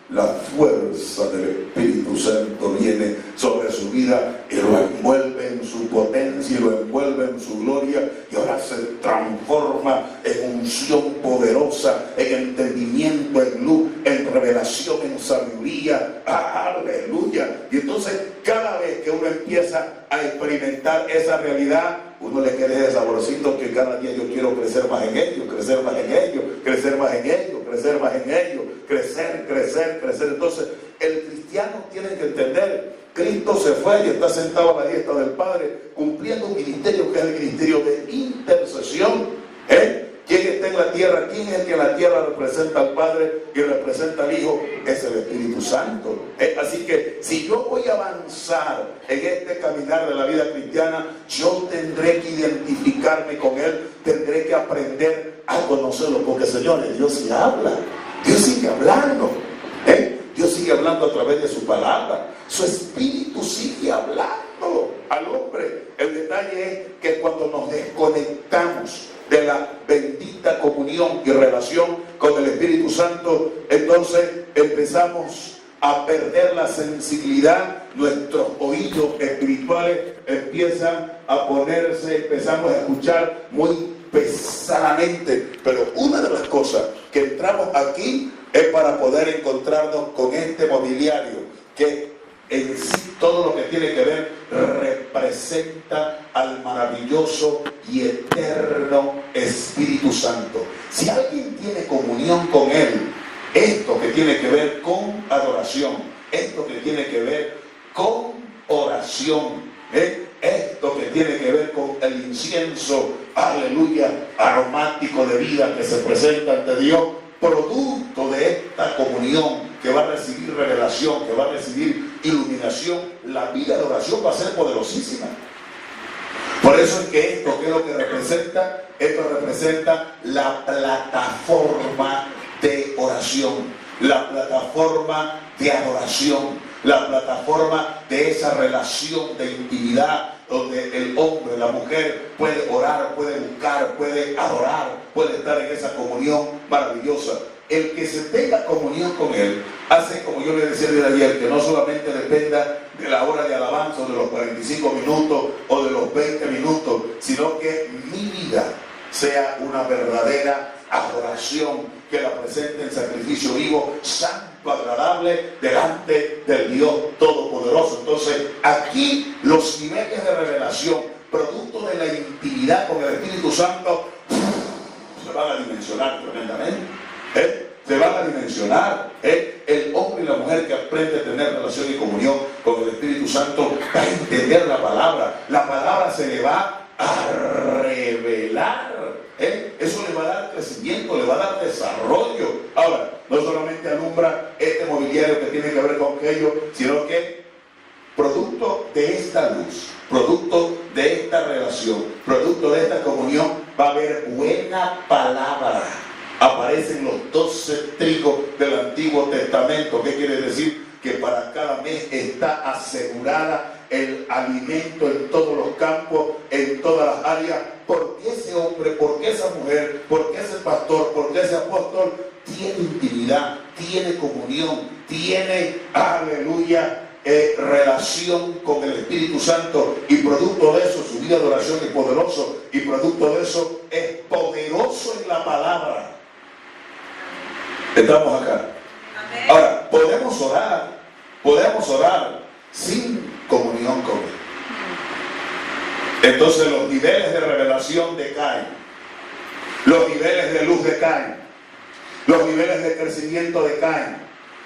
la fuerza del Espíritu Santo viene sobre su vida y lo envuelve en su potencia, y lo envuelve en su gloria, y ahora se transforma en unción poderosa, en entendimiento, en luz, en revelación, en sabiduría. Aleluya. Y entonces, cada vez que uno empieza a experimentar esa realidad, uno le queda ese saborcito que cada día yo quiero crecer más en ello, crecer más en ello, crecer más en ello, crecer más en ello, crecer, crecer, crecer. Entonces, el cristiano tiene que entender: Cristo se fue y está sentado a la diestra del Padre, cumpliendo un ministerio que es el ministerio de intercesión. ¿Quién está en la tierra? ¿Quién es el que en la tierra representa al Padre y representa al Hijo? Es el Espíritu Santo. Así que si yo voy a avanzar en este caminar de la vida cristiana, yo tendré que identificarme con Él, tendré que aprender a conocerlo, porque, señores, Dios sí habla, Dios sigue hablando, Dios sigue hablando a través de su palabra, su Espíritu sigue hablando al hombre. El detalle es que cuando nos desconectamos de la bendita comunión y relación con el Espíritu Santo, entonces empezamos a perder la sensibilidad, nuestros oídos espirituales empiezan a ponerse, empezamos a escuchar muy pesadamente. Pero una de las cosas que entramos aquí es para poder encontrarnos con este mobiliario que en sí todo lo que tiene que ver representa al maravilloso y eterno Espíritu Santo. Si alguien tiene comunión con Él, esto que tiene que ver con adoración, esto que tiene que ver con oración, esto que tiene que ver con el incienso, aleluya, aromático de vida que se presenta ante Dios, producto de esta comunión, que va a recibir revelación, que va a recibir iluminación, la vida de oración va a ser poderosísima. Por eso es que esto, ¿qué es lo que representa? Esto representa la plataforma de oración, la plataforma de adoración, la plataforma de esa relación de intimidad, donde el hombre, la mujer puede orar, puede buscar, puede adorar, puede estar en esa comunión maravillosa. El que se tenga comunión con Él hace, como yo le decía de ayer, que no solamente dependa de la hora de alabanza, o de los 45 minutos o de los 20 minutos, sino que mi vida sea una verdadera adoración, que la presente en sacrificio vivo, santo, agradable, delante del Dios Todopoderoso. Entonces, aquí los niveles de revelación, producto de la intimidad con el Espíritu Santo, se van a dimensionar tremendamente. Se van a dimensionar. El hombre y la mujer que aprende a tener relación y comunión con el Espíritu Santo va a entender la palabra. La palabra se le va a revelar. Eso le va a dar crecimiento, le va a dar desarrollo. Ahora, no solamente alumbra este mobiliario que tiene que ver con aquello, sino que producto de esta luz, producto de esta relación, producto de esta comunión, va a haber buena palabra. Aparecen los 12 trigos del Antiguo Testamento. ¿Qué quiere decir? Que para cada mes está asegurada el alimento en todos los campos, en todas las áreas, porque ese hombre, porque esa mujer, porque ese pastor, porque ese apóstol tiene intimidad, tiene comunión, tiene, aleluya, relación con el Espíritu Santo, y producto de eso su vida de oración es poderoso, y producto de eso es poderoso en la palabra. Estamos acá. Ahora, podemos orar sin comunión con Él. Entonces los niveles de revelación decaen, los niveles de luz decaen, los niveles de crecimiento decaen.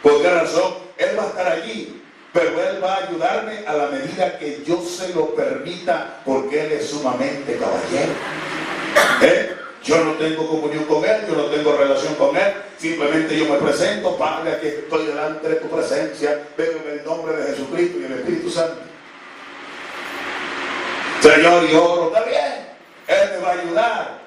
¿Por qué razón? Él va a estar allí, pero Él va a ayudarme a la medida que yo se lo permita, porque Él es sumamente caballero. Yo no tengo comunión con Él, yo no tengo relación con Él, simplemente yo me presento: Padre, aquí estoy delante de tu presencia, vengo en el nombre de Jesucristo y el Espíritu Santo. Señor, y oro, está bien, Él me va a ayudar,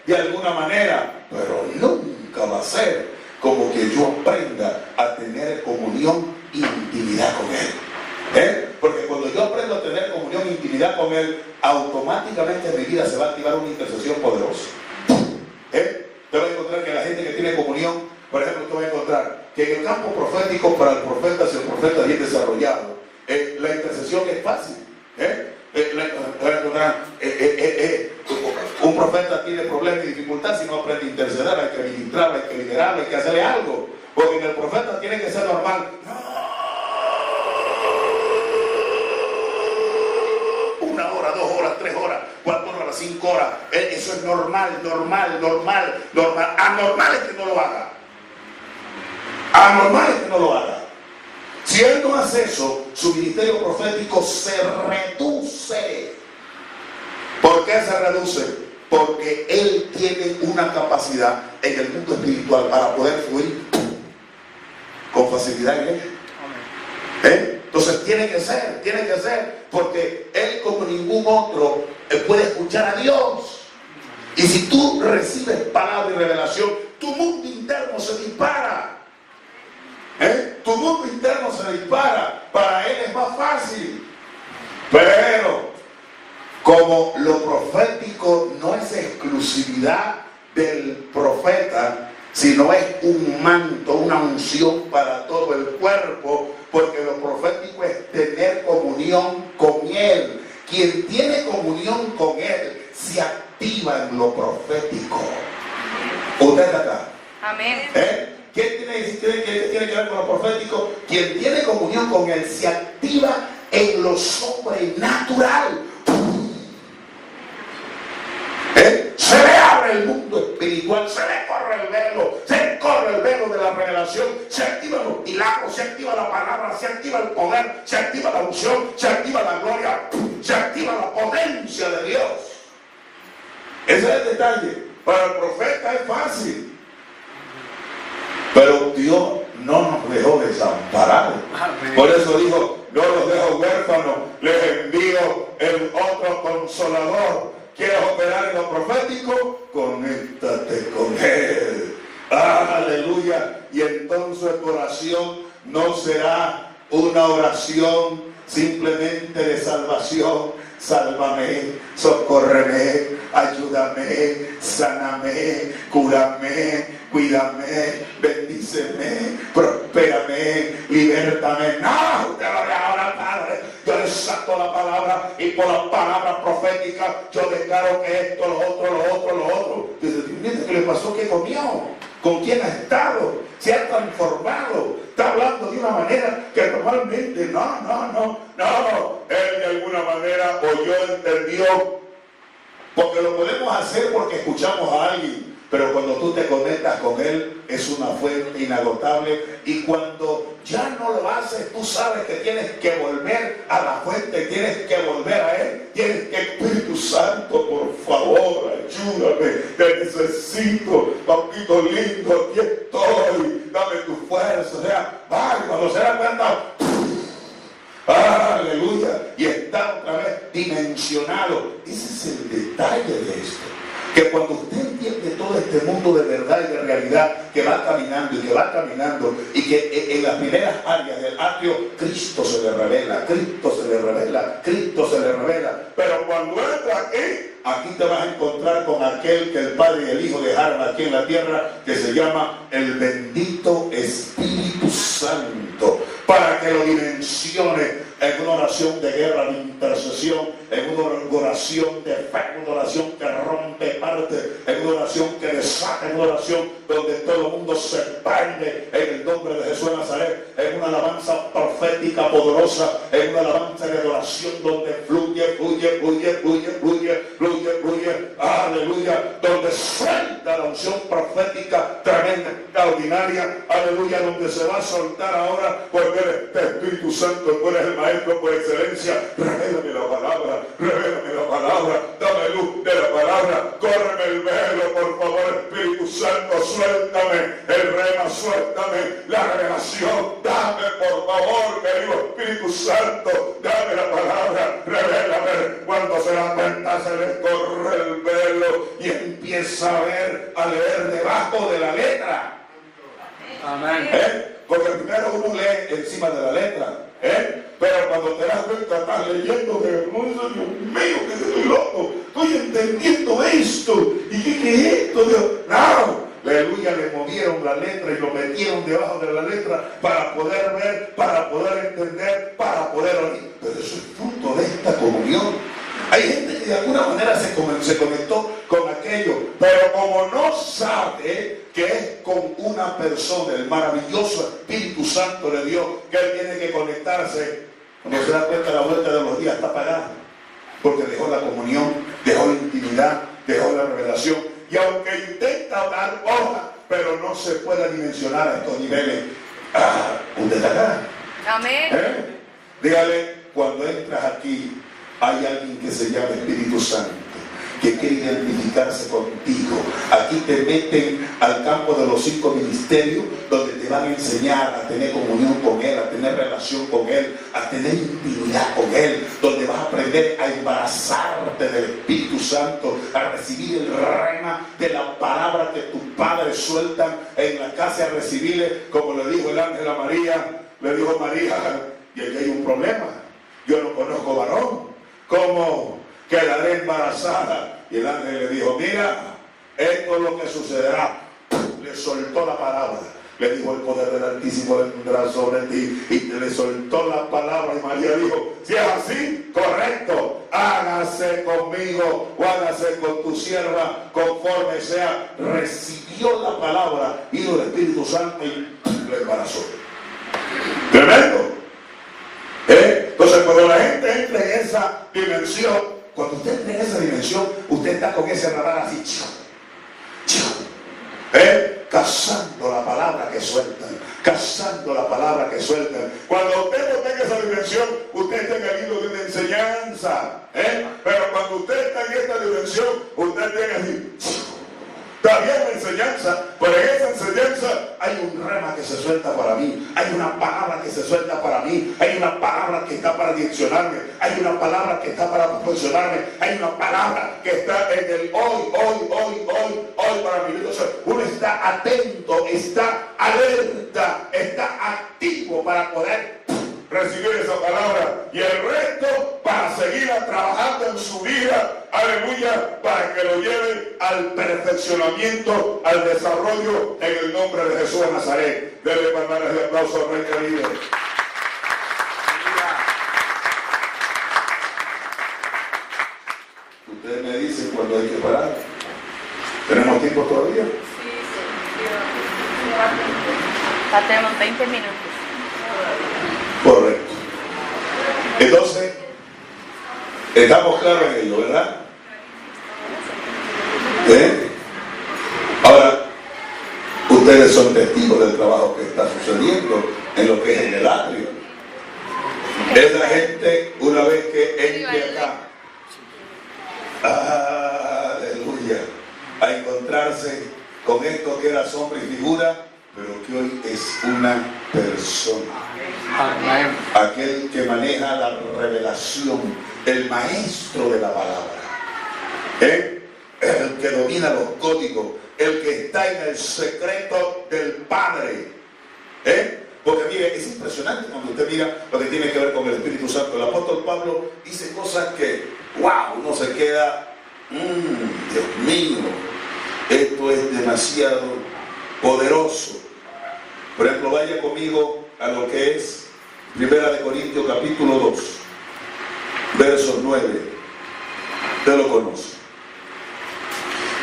de alguna manera, pero nunca va a ser como que yo aprenda a tener comunión, intimidad con Él. Porque cuando yo aprendo a tener comunión e intimidad con Él, automáticamente en mi vida se va a activar una intercesión poderosa. Te vas a encontrar que la gente que tiene comunión, por ejemplo, te vas a encontrar que en el campo profético, para el profeta, si el profeta es bien desarrollado, la intercesión es fácil. Un profeta tiene problemas y dificultades si no aprende a interceder, hay que ministrar, hay que liderar, hay que hacerle algo. Porque en el profeta tiene que ser normal. 1 hora, 2 horas, 3 horas, 4 horas, 5 horas. Eso es normal. Anormal es que no lo haga. Anormal es que no lo haga. Si él no hace eso, su ministerio profético se reduce. ¿Por qué se reduce? Porque él tiene una capacidad en el mundo espiritual para poder fluir con facilidad en él. Entonces tiene que ser, porque él como ningún otro puede escuchar a Dios. Y si tú recibes palabra y revelación, tu mundo interno se dispara. Tu mundo interno se dispara. Para él es más fácil. Pero como lo profético no es exclusividad del profeta, sino es un manto, una unción para todo el cuerpo, porque lo profético es tener comunión con Él. Quien tiene comunión con Él se activa en lo profético. ¿Usted está acá? Amén. ¿Qué tiene que ver con lo profético? Quien tiene comunión con Él se activa en lo sobrenatural. Se le abre el mundo espiritual, se le corre el velo de la revelación, se activan los milagros, se activa la palabra, se activa el poder, se activa la unción, se activa la gloria, se activa la potencia de Dios. Ese es el detalle. Para el profeta es fácil, pero Dios no nos dejó desamparados. Por eso dijo: no los dejo huérfanos, les envío el otro consolador. ¿Quieres operar en lo profético? Conéctate con Él. Aleluya. Y entonces tu oración no será una oración simplemente de salvación. Sálvame, socórreme, ayúdame, sáname, cúrame, cuídame, bendíceme, prospérame, libértame. No, te lo voy ahora, Padre. Yo le saco la palabra, y por la palabra profética yo declaro que esto, lo otro. Dice: ¿qué le pasó? ¿Qué comió? ¿Con quién ha estado? ¿Se ha transformado? Está hablando de una manera que normalmente no. Él de alguna manera oyó, entendió. Porque lo podemos hacer porque escuchamos a alguien. Pero cuando tú te conectas con Él, es una fuente inagotable. Y cuando ya no lo haces, tú sabes que tienes que volver a la fuente, tienes que volver a Él. Tienes que: Espíritu Santo, por favor, ayúdame, te necesito, papito lindo, aquí estoy, dame tu fuerza. O sea, cuando se da cuenta, aleluya, y está otra vez dimensionado. Ese es el detalle de esto. Que cuando usted entiende todo este mundo de verdad y de realidad, que va caminando y que en las primeras áreas del atrio Cristo se le revela. Pero cuando entra aquí te vas a encontrar con aquel que el Padre y el Hijo dejaron aquí en la tierra, que se llama el bendito Espíritu Santo. para que lo dimensione en una oración de guerra, de intercesión, en una oración de fe, en una oración que rompe parte, en una oración que desata, en una oración donde todo el mundo se prende en el nombre de Jesús de Nazaret, en una alabanza profética poderosa, en una alabanza de adoración donde fluye, aleluya, donde suelta la unción profética tremenda, extraordinaria, aleluya, donde se va a soltar ahora, porque eres Espíritu Santo, tú eres el maestro por excelencia. Revélame la palabra, dame luz de la palabra, córreme el velo, por favor, Espíritu Santo, suéltame el rema, suéltame la revelación, dame por favor, querido Espíritu Santo, dame la palabra, revélame. Cuando se da cuenta se le corre el velo y empieza a ver, a leer debajo de la letra. Amén. Porque primero uno lee encima de la letra, pero cuando te das cuenta estás leyendo de Dios mío, que estoy loco, estoy entendiendo esto, y ¿qué es esto, Dios? No, aleluya, le movieron la letra y lo metieron debajo de la letra para poder ver, para poder entender, para poder oír. Pero eso es fruto de esta comunión. Hay gente que de alguna manera se conectó con aquello, pero como no sabe que es con una persona, el maravilloso Espíritu Santo de Dios, que él tiene que conectarse, cuando se da cuenta la vuelta de los días está apagado, porque dejó la comunión, dejó la intimidad, dejó la revelación, y aunque intenta dar hoja, pero no se puede dimensionar a estos niveles. ¿Usted está acá? Amén. Dígale, cuando entras aquí, hay alguien que se llama Espíritu Santo, que quiere identificarse contigo. Aquí te meten al campo de los 5 ministerios, donde te van a enseñar a tener comunión con Él, a tener relación con Él, a tener intimidad con Él, donde vas a aprender a embarazarte del Espíritu Santo, a recibir el rema de la palabra que tus padres sueltan en la casa, a recibirle, como le dijo el ángel a María. Le dijo María, y aquí hay un problema, yo no conozco varón, ¿cómo quedaré embarazada? Y el ángel le dijo, mira, esto es lo que sucederá. Le soltó la palabra, le dijo, el poder del Altísimo vendrá sobre ti, y le soltó la palabra, y María dijo, si es así, correcto, hágase conmigo o hágase con tu sierva conforme sea. Recibió la palabra, vino el Espíritu Santo y le embarazó. Tremendo. Entonces cuando la gente entra en esa dimensión, cuando usted entra en esa dimensión, usted está con ese radar así, cazando la palabra que sueltan, cazando la palabra que sueltan. Cuando usted no tenga esa dimensión, usted está en el hilo de una enseñanza, pero cuando usted está en esta dimensión, usted tiene así. Está bien la enseñanza, pero en esa enseñanza hay un rema que se suelta para mí, hay una palabra que se suelta para mí, hay una palabra que está para direccionarme, hay una palabra que está para proporcionarme, hay una palabra que está en el hoy para mí. Entonces uno está atento, está alerta, está activo para poder recibir esa palabra, y el resto para seguir trabajando en su vida, aleluya, para que lo lleve al perfeccionamiento, al desarrollo, en el nombre de Jesús de Nazaret. Dele palmas de aplauso al Rey querido. Ustedes me dicen cuando hay que parar. ¿Tenemos tiempo todavía? Sí. Ya tenemos 20 minutos. Correcto. Entonces, estamos claros en ello, ¿verdad? Ahora, ustedes son testigos del trabajo que está sucediendo en lo que es en el atrio. Esa gente, una vez que entre acá, aleluya, a encontrarse con esto que era sombra y figura, pero que hoy es una persona. Amén. Aquel que maneja la revelación, el maestro de la palabra, el que domina los códigos, el que está en el secreto del Padre. Porque mire, es impresionante cuando usted mira lo que tiene que ver con el Espíritu Santo. El apóstol Pablo dice cosas que, wow, uno se queda, Dios mío, esto es demasiado poderoso. Por ejemplo, vaya conmigo a lo que es Primera de Corintios capítulo 2, verso 9. Usted lo conoce.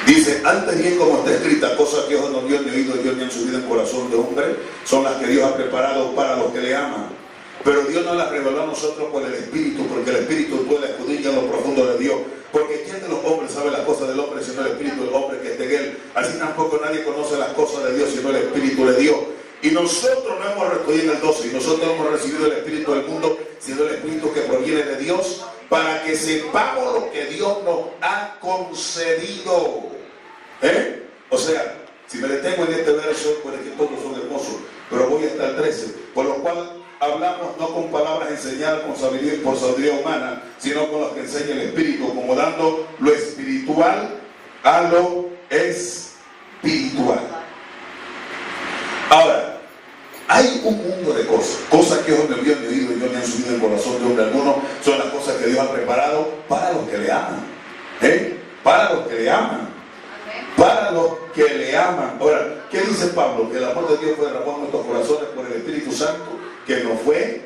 Dice, antes bien como está escrita, cosas que ojo no vio ni oído Dios ni han subido en corazón de hombre, son las que Dios ha preparado para los que le aman. Pero Dios no las reveló a nosotros por el Espíritu, porque el Espíritu puede escudriñar en lo profundo de Dios. Porque ¿quién de los hombres sabe las cosas del hombre sino el Espíritu del hombre que está en él? Así tampoco nadie conoce las cosas de Dios sino el Espíritu de Dios. Y nosotros no hemos recibido en el 12, y nosotros hemos recibido el Espíritu del mundo, sino el Espíritu que proviene de Dios, para que sepamos lo que Dios nos ha concedido. O sea, si me detengo en este verso, pues es que todos son hermosos, pero voy hasta el 13, por lo cual hablamos no con palabras enseñadas con sabiduría y por sabiduría humana, sino con las que enseña el Espíritu, como dando lo espiritual a lo espiritual. Ahora, hay un mundo de cosas que ojo no vio ni oído y no ni han subido en el corazón de hombre alguno, son las cosas que Dios ha preparado para los que le aman. Para los que le aman. Para los que le aman. Ahora, ¿qué dice Pablo? Que el amor de Dios fue derramado en nuestros corazones por el Espíritu Santo que nos fue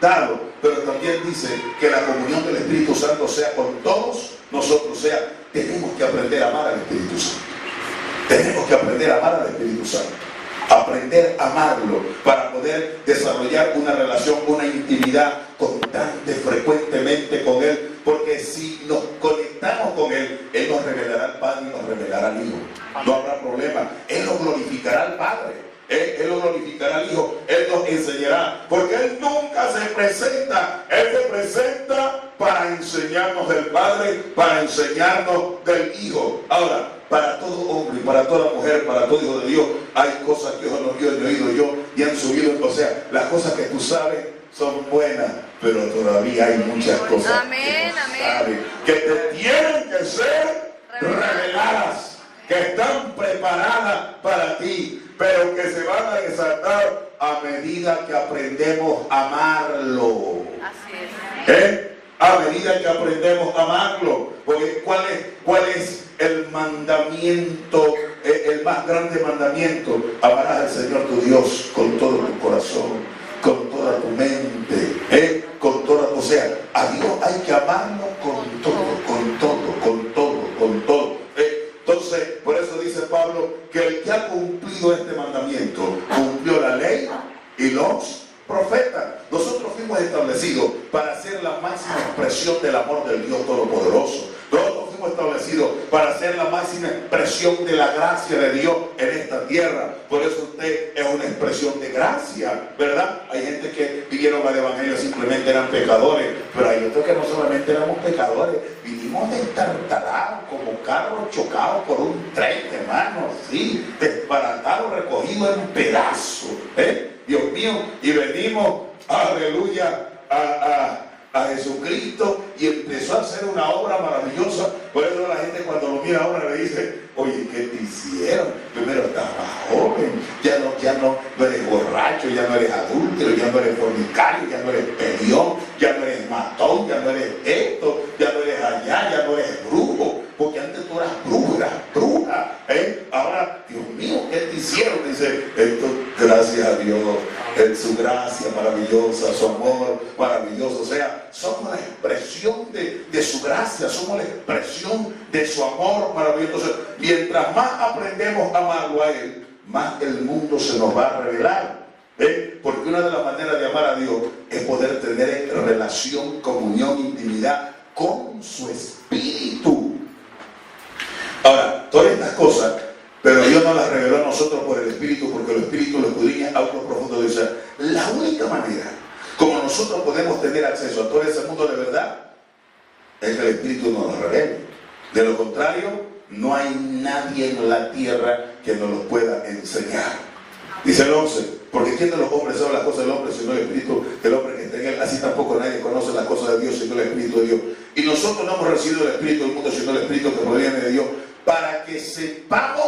dado. Pero también dice que la comunión del Espíritu Santo sea con todos nosotros. O sea, tenemos que aprender a amar al Espíritu Santo. Tenemos que aprender a amar al Espíritu Santo. Aprender a amarlo para poder desarrollar una relación, una intimidad constante, frecuentemente con Él. Porque si nos conectamos con Él, Él nos revelará al Padre y nos revelará al Hijo. No habrá problema. Él nos glorificará al Padre. Él nos glorificará al Hijo. Él nos enseñará. Porque Él nunca se presenta. Él se presenta para enseñarnos del Padre, para enseñarnos del Hijo. Ahora, para todo hombre, para toda mujer, para todo hijo de Dios, hay cosas que ojo no vio ni oído yo y han subido. O sea, las cosas que tú sabes son buenas, pero todavía hay muchas cosas que no sabes, que te tienen que ser reveladas, que están preparadas para ti, pero que se van a desatar a medida que aprendemos a amarlo. Así es. A medida que aprendemos a amarlo. Porque ¿cuál es el mandamiento, el más grande mandamiento? Amarás al Señor tu Dios con todo tu corazón, con toda tu mente, con toda, o sea, a Dios hay que amarlo con todo, con todo, con todo, con todo. Entonces, por eso dice Pablo que el que ha cumplido este mandamiento cumplió la ley y los profetas. Nosotros fuimos establecidos para ser la máxima expresión del amor del Dios Todopoderoso. Nosotros fuimos establecidos para ser la máxima expresión de la gracia de Dios en esta tierra. Por eso usted es una expresión de gracia, ¿verdad? Hay gente que vinieron al Evangelio simplemente eran pecadores, pero hay otros que no solamente éramos pecadores, vinimos destartalados como carros chocados por un tren, hermano, sí, desbaratados, recogidos en pedazos, Dios mío, y venimos, aleluya, a Jesucristo y empezó a hacer una obra maravillosa. Por eso la gente cuando lo mira ahora le dice, oye, ¿qué te hicieron? Primero estabas joven, ya no eres borracho, ya no eres adúltero, ya no eres fornicario, ya no eres peleón, ya no eres matón, ya no eres esto, ya no eres allá, ya no eres brujo, porque antes tú eras bruja, ahora, Dios mío, ¿qué te hicieron? Dice, esto, gracias a Dios, en su gracia maravillosa, su amor maravilloso, o sea, somos la expresión de su gracia, somos la expresión de su amor maravilloso. Mientras más aprendemos a amarlo a Él, más el mundo se nos va a revelar. Porque una de las maneras de amar a Dios es poder tener relación, comunión, intimidad con su Espíritu. Ahora, todas estas cosas, pero Dios nos las reveló a nosotros por el Espíritu, porque el Espíritu lo escudriña a lo profundo de ser. La única manera como nosotros podemos tener acceso a todo ese mundo de verdad es que el Espíritu nos lo revele. De lo contrario, no hay nadie en la tierra que nos lo pueda enseñar. Dice el 11, porque ¿quién de los hombres sabe las cosas del hombre sino el Espíritu del hombre que está en él? Así tampoco nadie conoce las cosas de Dios sino el Espíritu de Dios. Y nosotros no hemos recibido el Espíritu del mundo sino el Espíritu que proviene de Dios, para que sepamos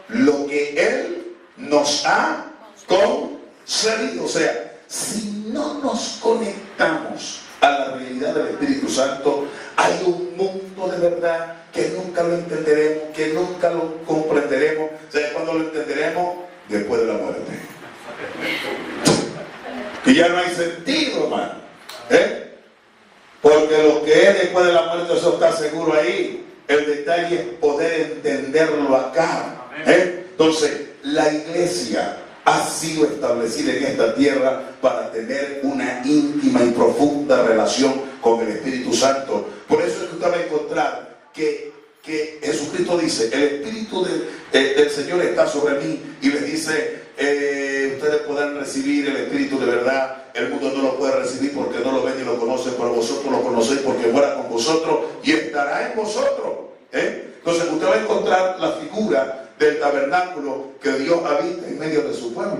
lo que Él nos ha concedido. O sea, si no nos conectamos a la realidad del Espíritu Santo, hay un mundo de verdad que nunca lo entenderemos, que nunca lo comprenderemos. ¿Sabes cuándo lo entenderemos? Después de la muerte. que ya no hay sentido, hermano. Porque lo que es después de la muerte, eso está seguro ahí. El detalle es poder entenderlo acá. Entonces, la iglesia ha sido establecida en esta tierra para tener una íntima y profunda relación con el Espíritu Santo. Por eso es que usted va a encontrar que Jesucristo dice: el Espíritu del Señor está sobre mí, y les dice, ustedes podrán recibir el Espíritu de verdad. El mundo no lo puede recibir porque no lo ven ni lo conocen, pero vosotros lo conocéis porque mora con vosotros y estará en vosotros. Entonces usted va a encontrar la figura del tabernáculo, que Dios habita en medio de su pueblo.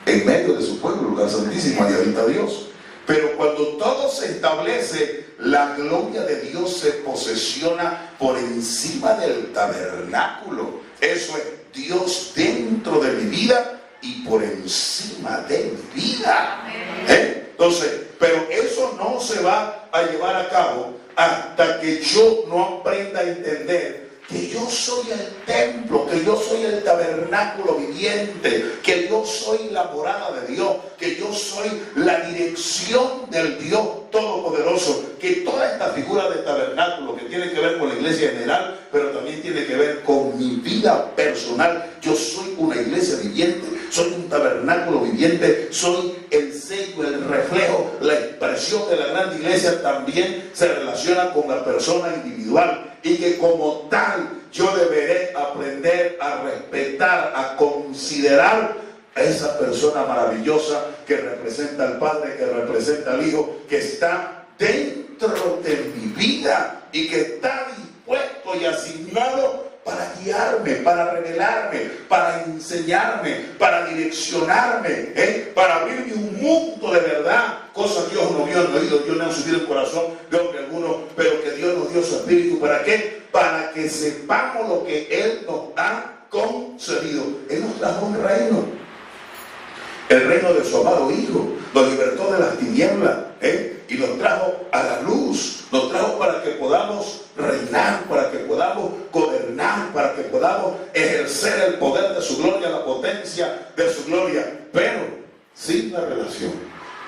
En medio de su pueblo, lugar santísimo, ahí habita Dios. Pero cuando todo se establece, la gloria de Dios se posesiona por encima del tabernáculo. Eso es Dios dentro de mi vida y por encima de mi vida. Entonces, pero eso no se va a llevar a cabo hasta que yo no aprenda a entender que yo soy el templo, que yo soy el tabernáculo viviente, que yo soy la morada de Dios, que yo soy la dirección del Dios Todopoderoso, que toda esta figura de tabernáculo, que tiene que ver con la iglesia general, pero también tiene que ver con mi vida personal. Yo soy una iglesia viviente, soy un tabernáculo viviente, soy el sello, el reflejo, la expresión de la gran iglesia. También se relaciona con la persona individual, y que como tal yo deberé aprender a respetar, a considerar a esa persona maravillosa que representa al Padre, que representa al Hijo, que está dentro de mi vida y que está dispuesto y asignado para guiarme, para revelarme, para enseñarme, para direccionarme, para abrirme un mundo de verdad, cosas que Dios no vio, no oído, Dios no ha subido el corazón de hombre alguno, pero que Dios nos dio su Espíritu. ¿Para qué? Para que sepamos lo que Él nos ha concedido. Él nos trajo un reino, el reino de su amado Hijo, nos libertó de las tinieblas, y nos trajo a la luz, nos trajo para que podamos reinar, para que podamos gobernar, para que podamos ejercer el poder de su gloria, la potencia de su gloria. Pero sin la relación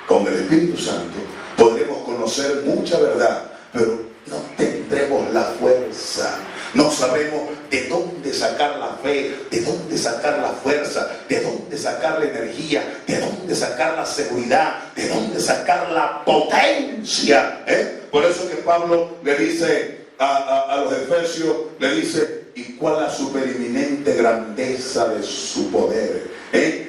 con el Espíritu Santo podremos conocer mucha verdad, pero no tendremos la fuerza. No sabemos de dónde sacar la fe, de dónde sacar la fuerza, de dónde sacar la energía, de dónde sacar la seguridad, de dónde sacar la potencia. Por eso que Pablo le dice a los Efesios, le dice: ¿y cuál la supereminente grandeza de su poder?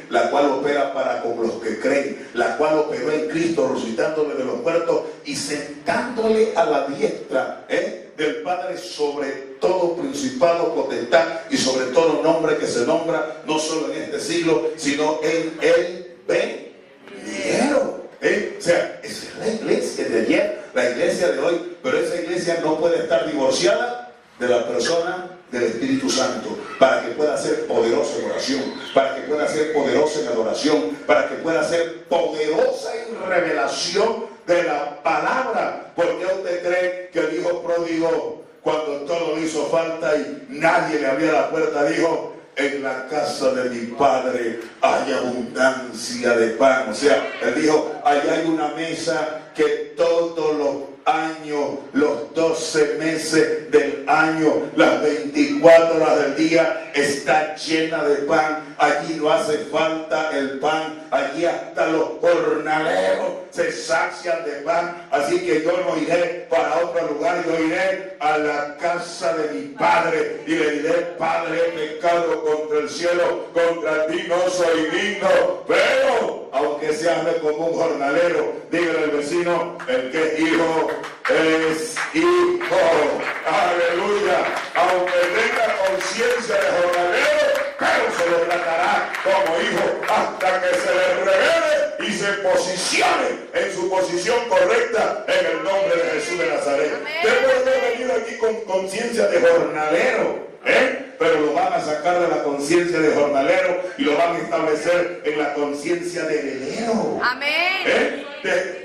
La cual opera para con los que creen, la cual operó en Cristo, resucitándole de los muertos y sentándole a la diestra del Padre sobre todo principado, potestad y sobre todo nombre que se nombra, no solo en este siglo, sino en el venidero. O sea, esa es la iglesia de ayer, la iglesia de hoy, pero esa iglesia no puede estar divorciada de la persona del Espíritu Santo, para que pueda ser poderosa en oración, para que pueda ser poderosa en adoración, para que pueda ser poderosa en revelación de la palabra. Porque usted cree que el hijo pródigo, cuando todo le hizo falta y nadie le abría la puerta, dijo: en la casa de mi padre hay abundancia de pan? O sea, él dijo: allá hay una mesa que todos los años, los 12 meses del año, las 24 horas del día está llena de pan. Allí no hace falta el pan, allí hasta los jornaleros se sacian de pan. Así que yo no iré para otro lugar, yo iré a la casa de mi padre y le diré: Padre, he pecado contra el cielo, contra ti no soy digno. Pero aunque se hable como un jornalero, dígale al vecino: el que es hijo es hijo. Aleluya. Aunque tenga conciencia de jornalero, pero se le tratará como hijo hasta que se le revele y se posicione en su posición correcta en el nombre de Jesús de Nazaret. Usted puede venir aquí con conciencia de jornalero, pero lo van a sacar de la conciencia de jornalero y lo van a establecer en la conciencia de velero. Amén.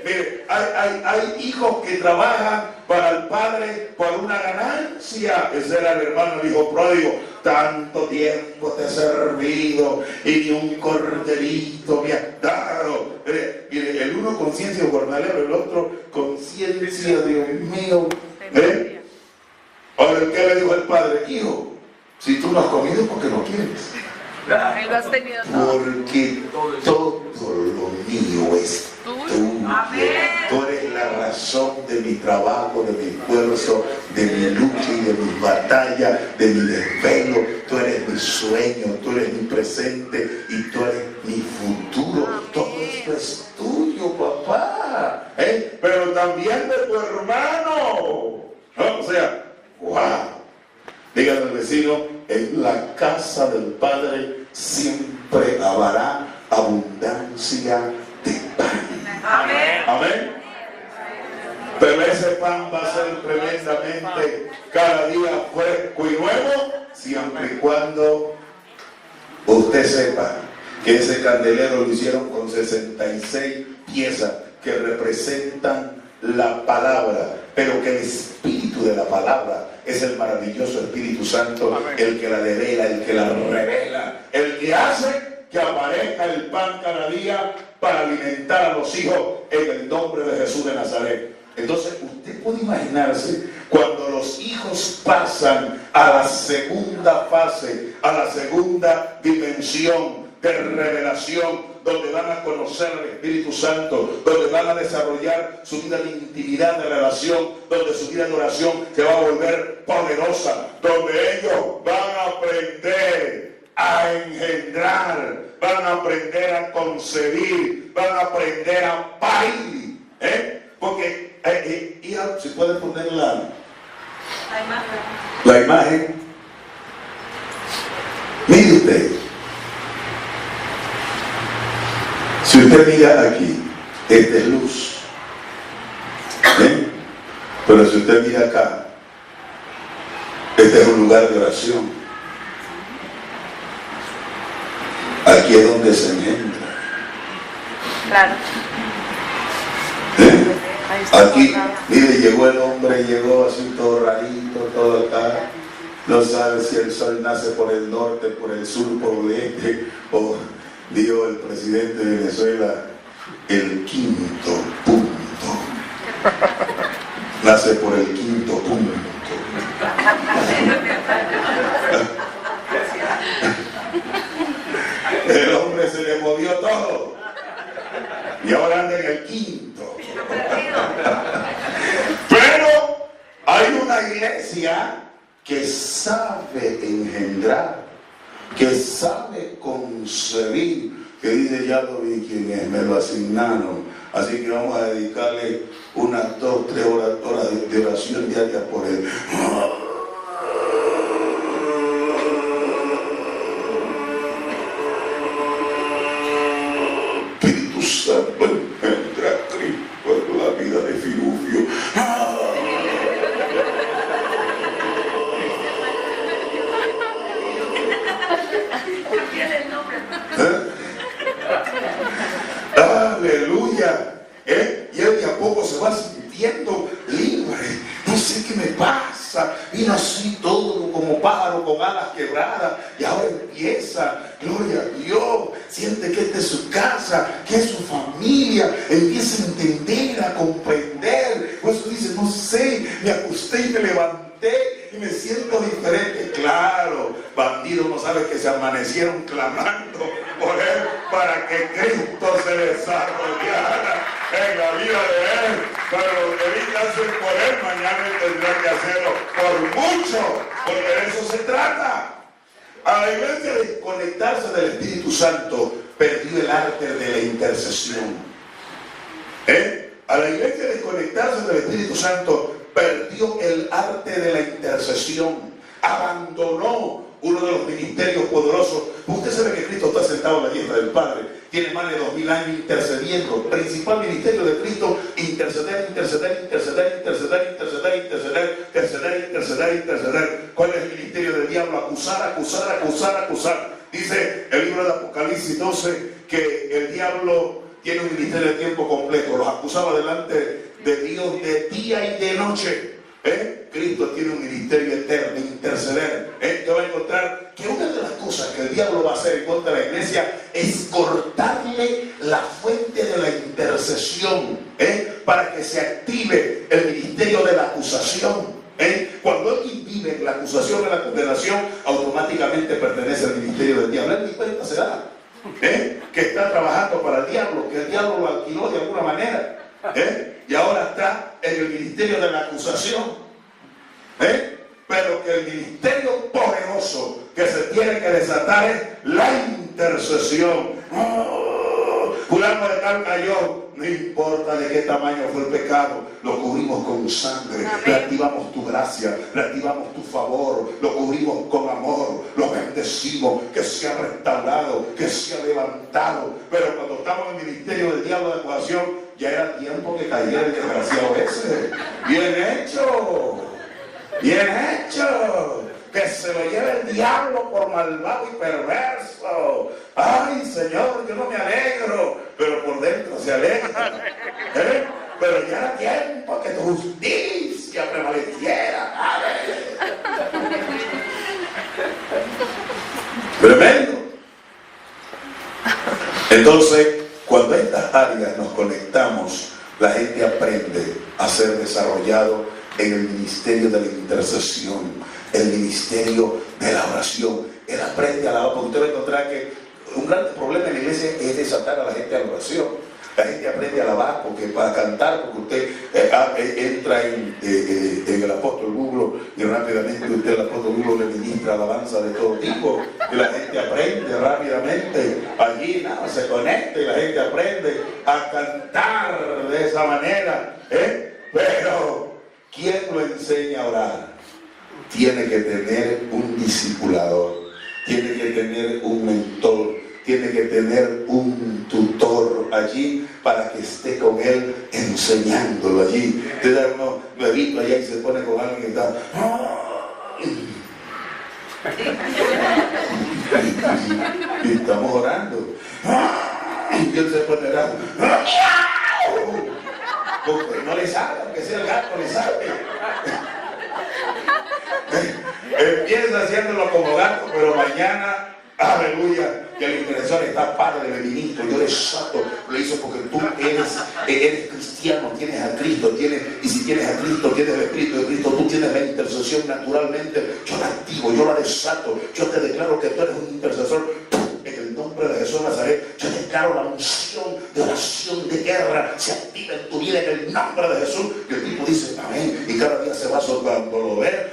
Mire, hay hijos que trabajan para el padre por una ganancia. Ese era el hermano, el hijo pródigo. Tanto tiempo te he servido y ni un corderito me has dado. El uno conciencia jornalero, el otro conciencia, Dios mío. Ahora, ¿qué le dijo el padre? Hijo, si tú no has comido, ¿por qué no quieres? Él lo has tenido todo. Porque todo lo mío es tuyo. Tú eres la razón de mi trabajo, de mi esfuerzo, de mi lucha y de mis batallas, de mi desvelo. Tú eres mi sueño, tú eres mi presente y tú eres mi futuro. Todo esto es tuyo, papá. Pero también de tu hermano. ¿No? O sea, ¡wow! Dígale al vecino, en la casa del Padre siempre habrá abundancia de pan. Amén. Amén. Pero ese pan va a ser tremendamente cada día fresco y nuevo, siempre y cuando usted sepa que ese candelero lo hicieron con 66 piezas que representan la palabra, pero que el espíritu de la palabra es el maravilloso Espíritu Santo. Amén. El que la devela, el que la revela, el que hace que aparezca el pan cada día para alimentar a los hijos en el nombre de Jesús de Nazaret. Entonces usted puede imaginarse cuando los hijos pasan a la segunda fase, a la segunda dimensión de revelación, donde van a conocer al Espíritu Santo, donde van a desarrollar su vida de intimidad, de relación, donde su vida de oración se va a volver poderosa, donde ellos van a aprender a engendrar, van a aprender a concebir, van a aprender a parir, porque si pueden poner la imagen. Mire usted. Si usted mira aquí, esta es luz. Pero si usted mira acá, este es un lugar de oración. Aquí es donde se engendra. Claro. Aquí, mire, llegó el hombre, llegó así todo rarito, todo acá. No sabe si el sol nace por el norte, por el sur, por el este, o dijo el presidente de Venezuela, el quinto punto. Nace por el quinto punto. El hombre se le movió todo. Y ahora anda en el quinto. Pero hay una iglesia que sabe engendrar, que sabe concebir, que dice, ya lo vi quién es, me lo asignaron, así que vamos a dedicarle unas 2 o 3 horas de oración diaria por él. Espíritu Santo engendra a Cristo en la vida de Firufio. Aleluya. Y él de a poco se va sintiendo libre. No sé qué me pasa. Vino así todo como pájaro con alas quebradas. Y ahora empieza, gloria a Dios. Siente que esta es su casa, que es su familia. Empieza a entender, a comprender. Por eso dice, no sé, me acosté y me levanté y me siento diferente. Claro, bandidos no saben que se amanecieron clamando por él para que Cristo se desarrollara en la vida de él. Pero lo que él hace por él, mañana él tendrá que hacerlo por mucho, porque de eso se trata. A la iglesia desconectarse del Espíritu Santo perdió el arte de la intercesión. A la iglesia desconectarse del Espíritu Santo perdió el arte de la intercesión, abandonó uno de los ministerios poderosos. Usted sabe que Cristo está sentado a la diestra del Padre, tiene más de 2000 años intercediendo. Principal ministerio de Cristo, interceder, interceder, interceder, interceder, interceder, interceder, interceder, interceder, interceder. ¿Cuál es el ministerio del diablo? Acusar, acusar, acusar, acusar. Dice el libro de Apocalipsis 12 que el diablo tiene un ministerio de tiempo completo. Los acusaba delante de Dios de día y de noche. Cristo tiene un ministerio eterno de interceder. Te va a encontrar que una de las cosas que el diablo va a hacer en contra de la iglesia es cortarle la fuente de la intercesión, para que se active el ministerio de la acusación. Cuando alguien vive en la acusación, en la condenación, automáticamente pertenece al ministerio del diablo. Él ni cuenta se da que está trabajando para el diablo, que el diablo lo alquiló de alguna manera, y ahora está en el ministerio de la acusación. Pero que el ministerio poderoso que se tiene que desatar es la intercesión. Fulano de tal cayó, no importa de qué tamaño fue el pecado, lo cubrimos con sangre, reactivamos tu gracia, reactivamos tu favor, lo cubrimos con amor, lo bendecimos, que sea restaurado, que sea levantado. Pero cuando estamos en el ministerio del diablo de acusación, ya era tiempo que cayera el desgraciado ese. Bien hecho, bien hecho. Que se lo lleve el diablo por malvado y perverso. Ay, Señor, yo no me alegro, pero por dentro se alegra. Pero ya era tiempo que tu justicia prevaleciera. Tremendo. Entonces, cuando en estas áreas nos conectamos, la gente aprende a ser desarrollado en el ministerio de la intercesión, el ministerio de la oración. Él aprende a la oración, porque usted va a encontrar que un gran problema en la iglesia es desatar a la gente a la oración. La gente aprende a alabar, porque para cantar, porque usted entra en el apóstol Google y rápidamente usted el apóstol Google le ministra alabanza de todo tipo, y la gente aprende rápidamente, allí nada, se conecta y la gente aprende a cantar de esa manera, pero ¿quién lo enseña a orar? Tiene que tener un discipulador, tiene que tener un mentor, tiene que tener un tutor allí para que esté con él enseñándolo allí. Te da uno nuevito allá y se pone con alguien que está... Y estamos orando. Y él se pone orando. Porque no le sabe, aunque sea el gato le sabe. Empieza haciéndolo como gato, pero mañana, aleluya, que el intercesor está padre del ministro. Yo desato, lo hizo porque tú eres cristiano, tienes a Cristo, y si tienes a Cristo, tienes el Espíritu de Cristo, tú tienes la intercesión naturalmente. Yo la activo, yo la desato, yo te declaro que tú eres un intercesor. En el nombre de Jesús de Nazaret, yo declaro la unción de oración de guerra se activa en tu vida en el nombre de Jesús. Y el tipo dice amén, y cada día se va soltando. ¿Lo ve?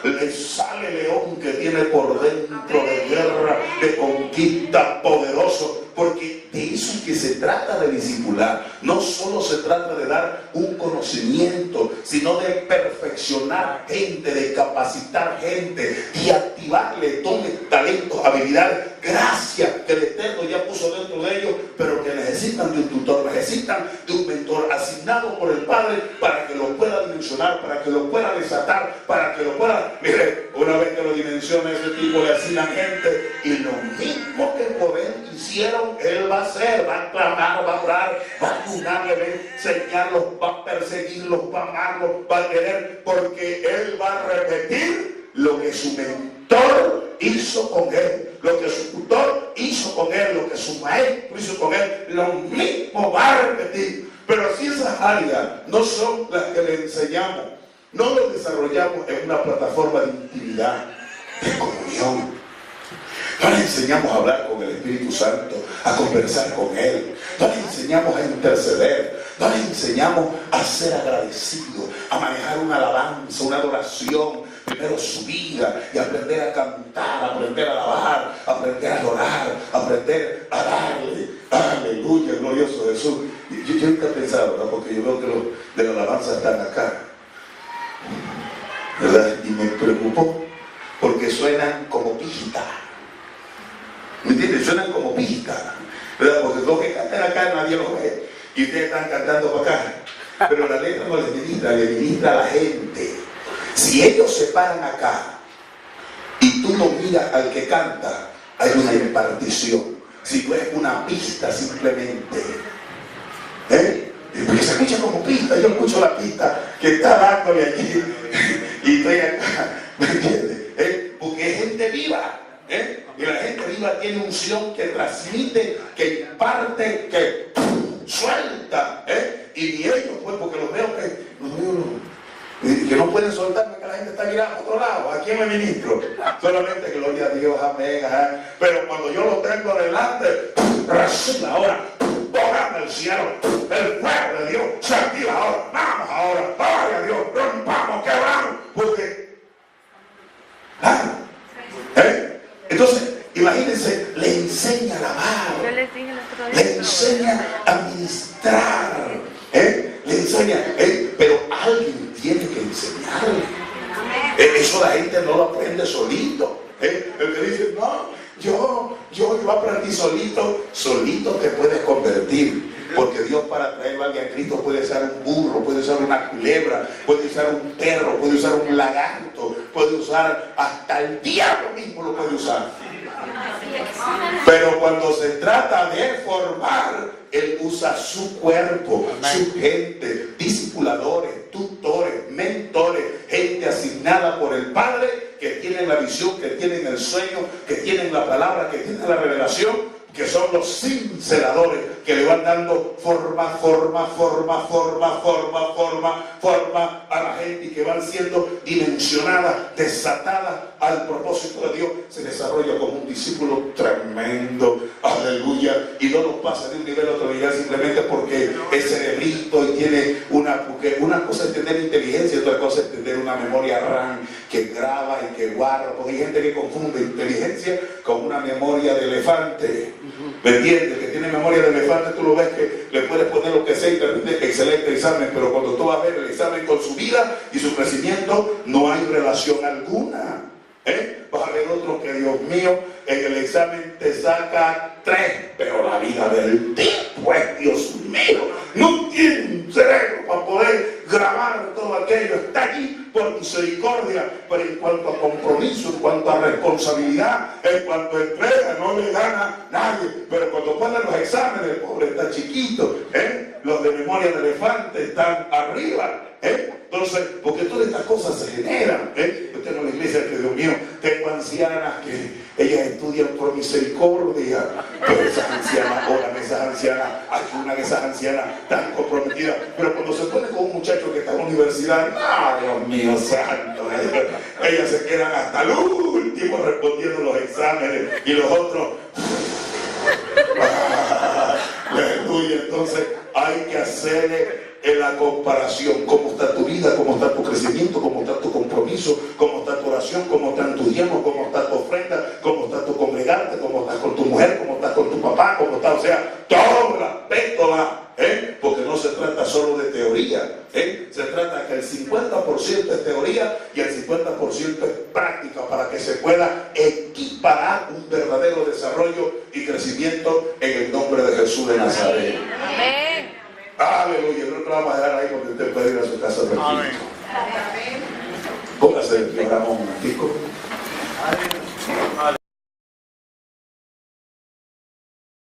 Le sale león que tiene por dentro de guerra, de conquista, poderoso, porque de eso es que se trata de discipular. No solo se trata de dar un conocimiento, sino de perfeccionar gente, de capacitar gente y activarle dones, talentos, habilidades, gracias que el Eterno ya puso dentro de ellos, pero que necesitan de un tutor, necesitan de un mentor asignado por el Padre para que lo pueda dimensionar, para que lo pueda desatar, para que lo pueda... Mire, una vez que lo dimensiona ese tipo, le asignan gente, y lo mismo que por él hicieron, él va a hacer, va a clamar, va a orar, va a ayudar, va a enseñarlos, va a perseguirlos, va a amarlos, va a querer, porque él va a repetir lo que su mentor hizo con él, lo que su tutor hizo con él, lo que su maestro hizo con él, lo mismo va a repetir. Pero si esas áreas no son las que le enseñamos, no lo desarrollamos en una plataforma de intimidad, de comunión, no le enseñamos a hablar con el Espíritu Santo, a conversar con Él, no le enseñamos a interceder, no le enseñamos a ser agradecidos, a manejar una alabanza, una adoración, primero su vida, y aprender a cantar, aprender a alabar, aprender a adorar, aprender a darle, aleluya, glorioso Jesús. Yo nunca he pensado, ¿verdad? Porque yo veo que los de la alabanza están acá, ¿verdad? Y me preocupó porque suenan como pista, ¿me entiendes? Suenan como pista, ¿verdad? Porque los que cantan acá nadie los ve y ustedes están cantando para acá, pero la letra no les ministra, le ministra a la gente. Si ellos se paran acá y tú no miras al que canta, hay una impartición. si no es una pista simplemente. Porque se escucha como pista. Yo escucho la pista que está dándole allí y estoy acá, ¿me entiendes? Porque es gente viva. Y la gente viva tiene unción que transmite, que imparte, que suelta. Y ni ellos, pues, porque los veo que no pueden soltarme, que la gente está mirando a otro lado. ¿A quién me ministro? Solamente gloria a Dios, amén. Pero cuando yo lo tengo delante, ahora, póngame el cielo, el fuego de Dios se activa ahora. Vamos ahora, gloria a Dios, rompamos, quebramos. Porque, entonces, imagínense, le enseña a alabar, le enseña a ministrar, le enseña, pero alguien tiene que enseñarle. Eso la gente no lo aprende solito. El que dice, no, yo aprendí solito te puedes convertir. Porque Dios, para traerlo a alguien a Cristo, puede usar un burro, puede usar una culebra, puede usar un perro, puede usar un lagarto, puede usar hasta el diablo mismo lo puede usar. Pero cuando se trata de formar, Él usa su cuerpo, su gente, discipuladores, tutores, mentores, gente asignada por el Padre, que tienen la visión, que tienen el sueño, que tienen la palabra, que tienen la revelación, que son los cinceladores que le van dando forma a la gente y que van siendo dimensionadas, desatadas al propósito de Dios. Se desarrolla como un discípulo tremendo, aleluya, y no nos pasa de un nivel a otro nivel simplemente porque es cerebrito y tiene porque una cosa es tener inteligencia y otra cosa es tener una memoria RAM que graba y que guarda, porque hay gente que confunde inteligencia con una memoria de elefante. ¿Me entiendes? Que tiene memoria de elefante, tú lo ves que le puedes poner lo que sea y te rinde excelente examen, pero cuando tú vas a ver el examen con su vida y su crecimiento, no hay relación alguna. Vas a ver otro que, Dios mío, en el examen te saca 3, pero la vida del tipo es, Dios mío, no tiene un cerebro para poder grabar todo aquello, está allí por misericordia, pero en cuanto a compromiso, en cuanto a responsabilidad, en cuanto a entrega, no le gana nadie. Pero cuando ponen los exámenes, el pobre está chiquito, los de memoria de elefante están arriba. Entonces, porque todas estas cosas se generan. Yo tengo la iglesia que, Dios mío, tengo ancianas que ellas estudian por misericordia, pero esas ancianas oran, aquí una de esas ancianas tan comprometida, pero cuando se pone con un muchacho que está en la universidad, Dios mío santo, ellas se quedan hasta el último respondiendo los exámenes y los otros aleluya. Entonces hay que hacerle en la comparación, cómo está tu vida, cómo está tu crecimiento, cómo está tu compromiso, cómo está tu oración, cómo están tus diezmos, cómo está tu ofrenda, cómo está tu congregante, cómo estás con tu mujer, cómo estás con tu papá, cómo está, o sea, todo el aspecto va, porque no se trata solo de teoría, se trata que el 50% es teoría y el 50% es práctica para que se pueda equiparar un verdadero desarrollo y crecimiento en el nombre de Jesús de Nazaret. Amén. Aleluya, creo que lo vamos a dejar ahí porque usted puede ir a su casa tranquilo. Póngase de pie, oramos un momentico.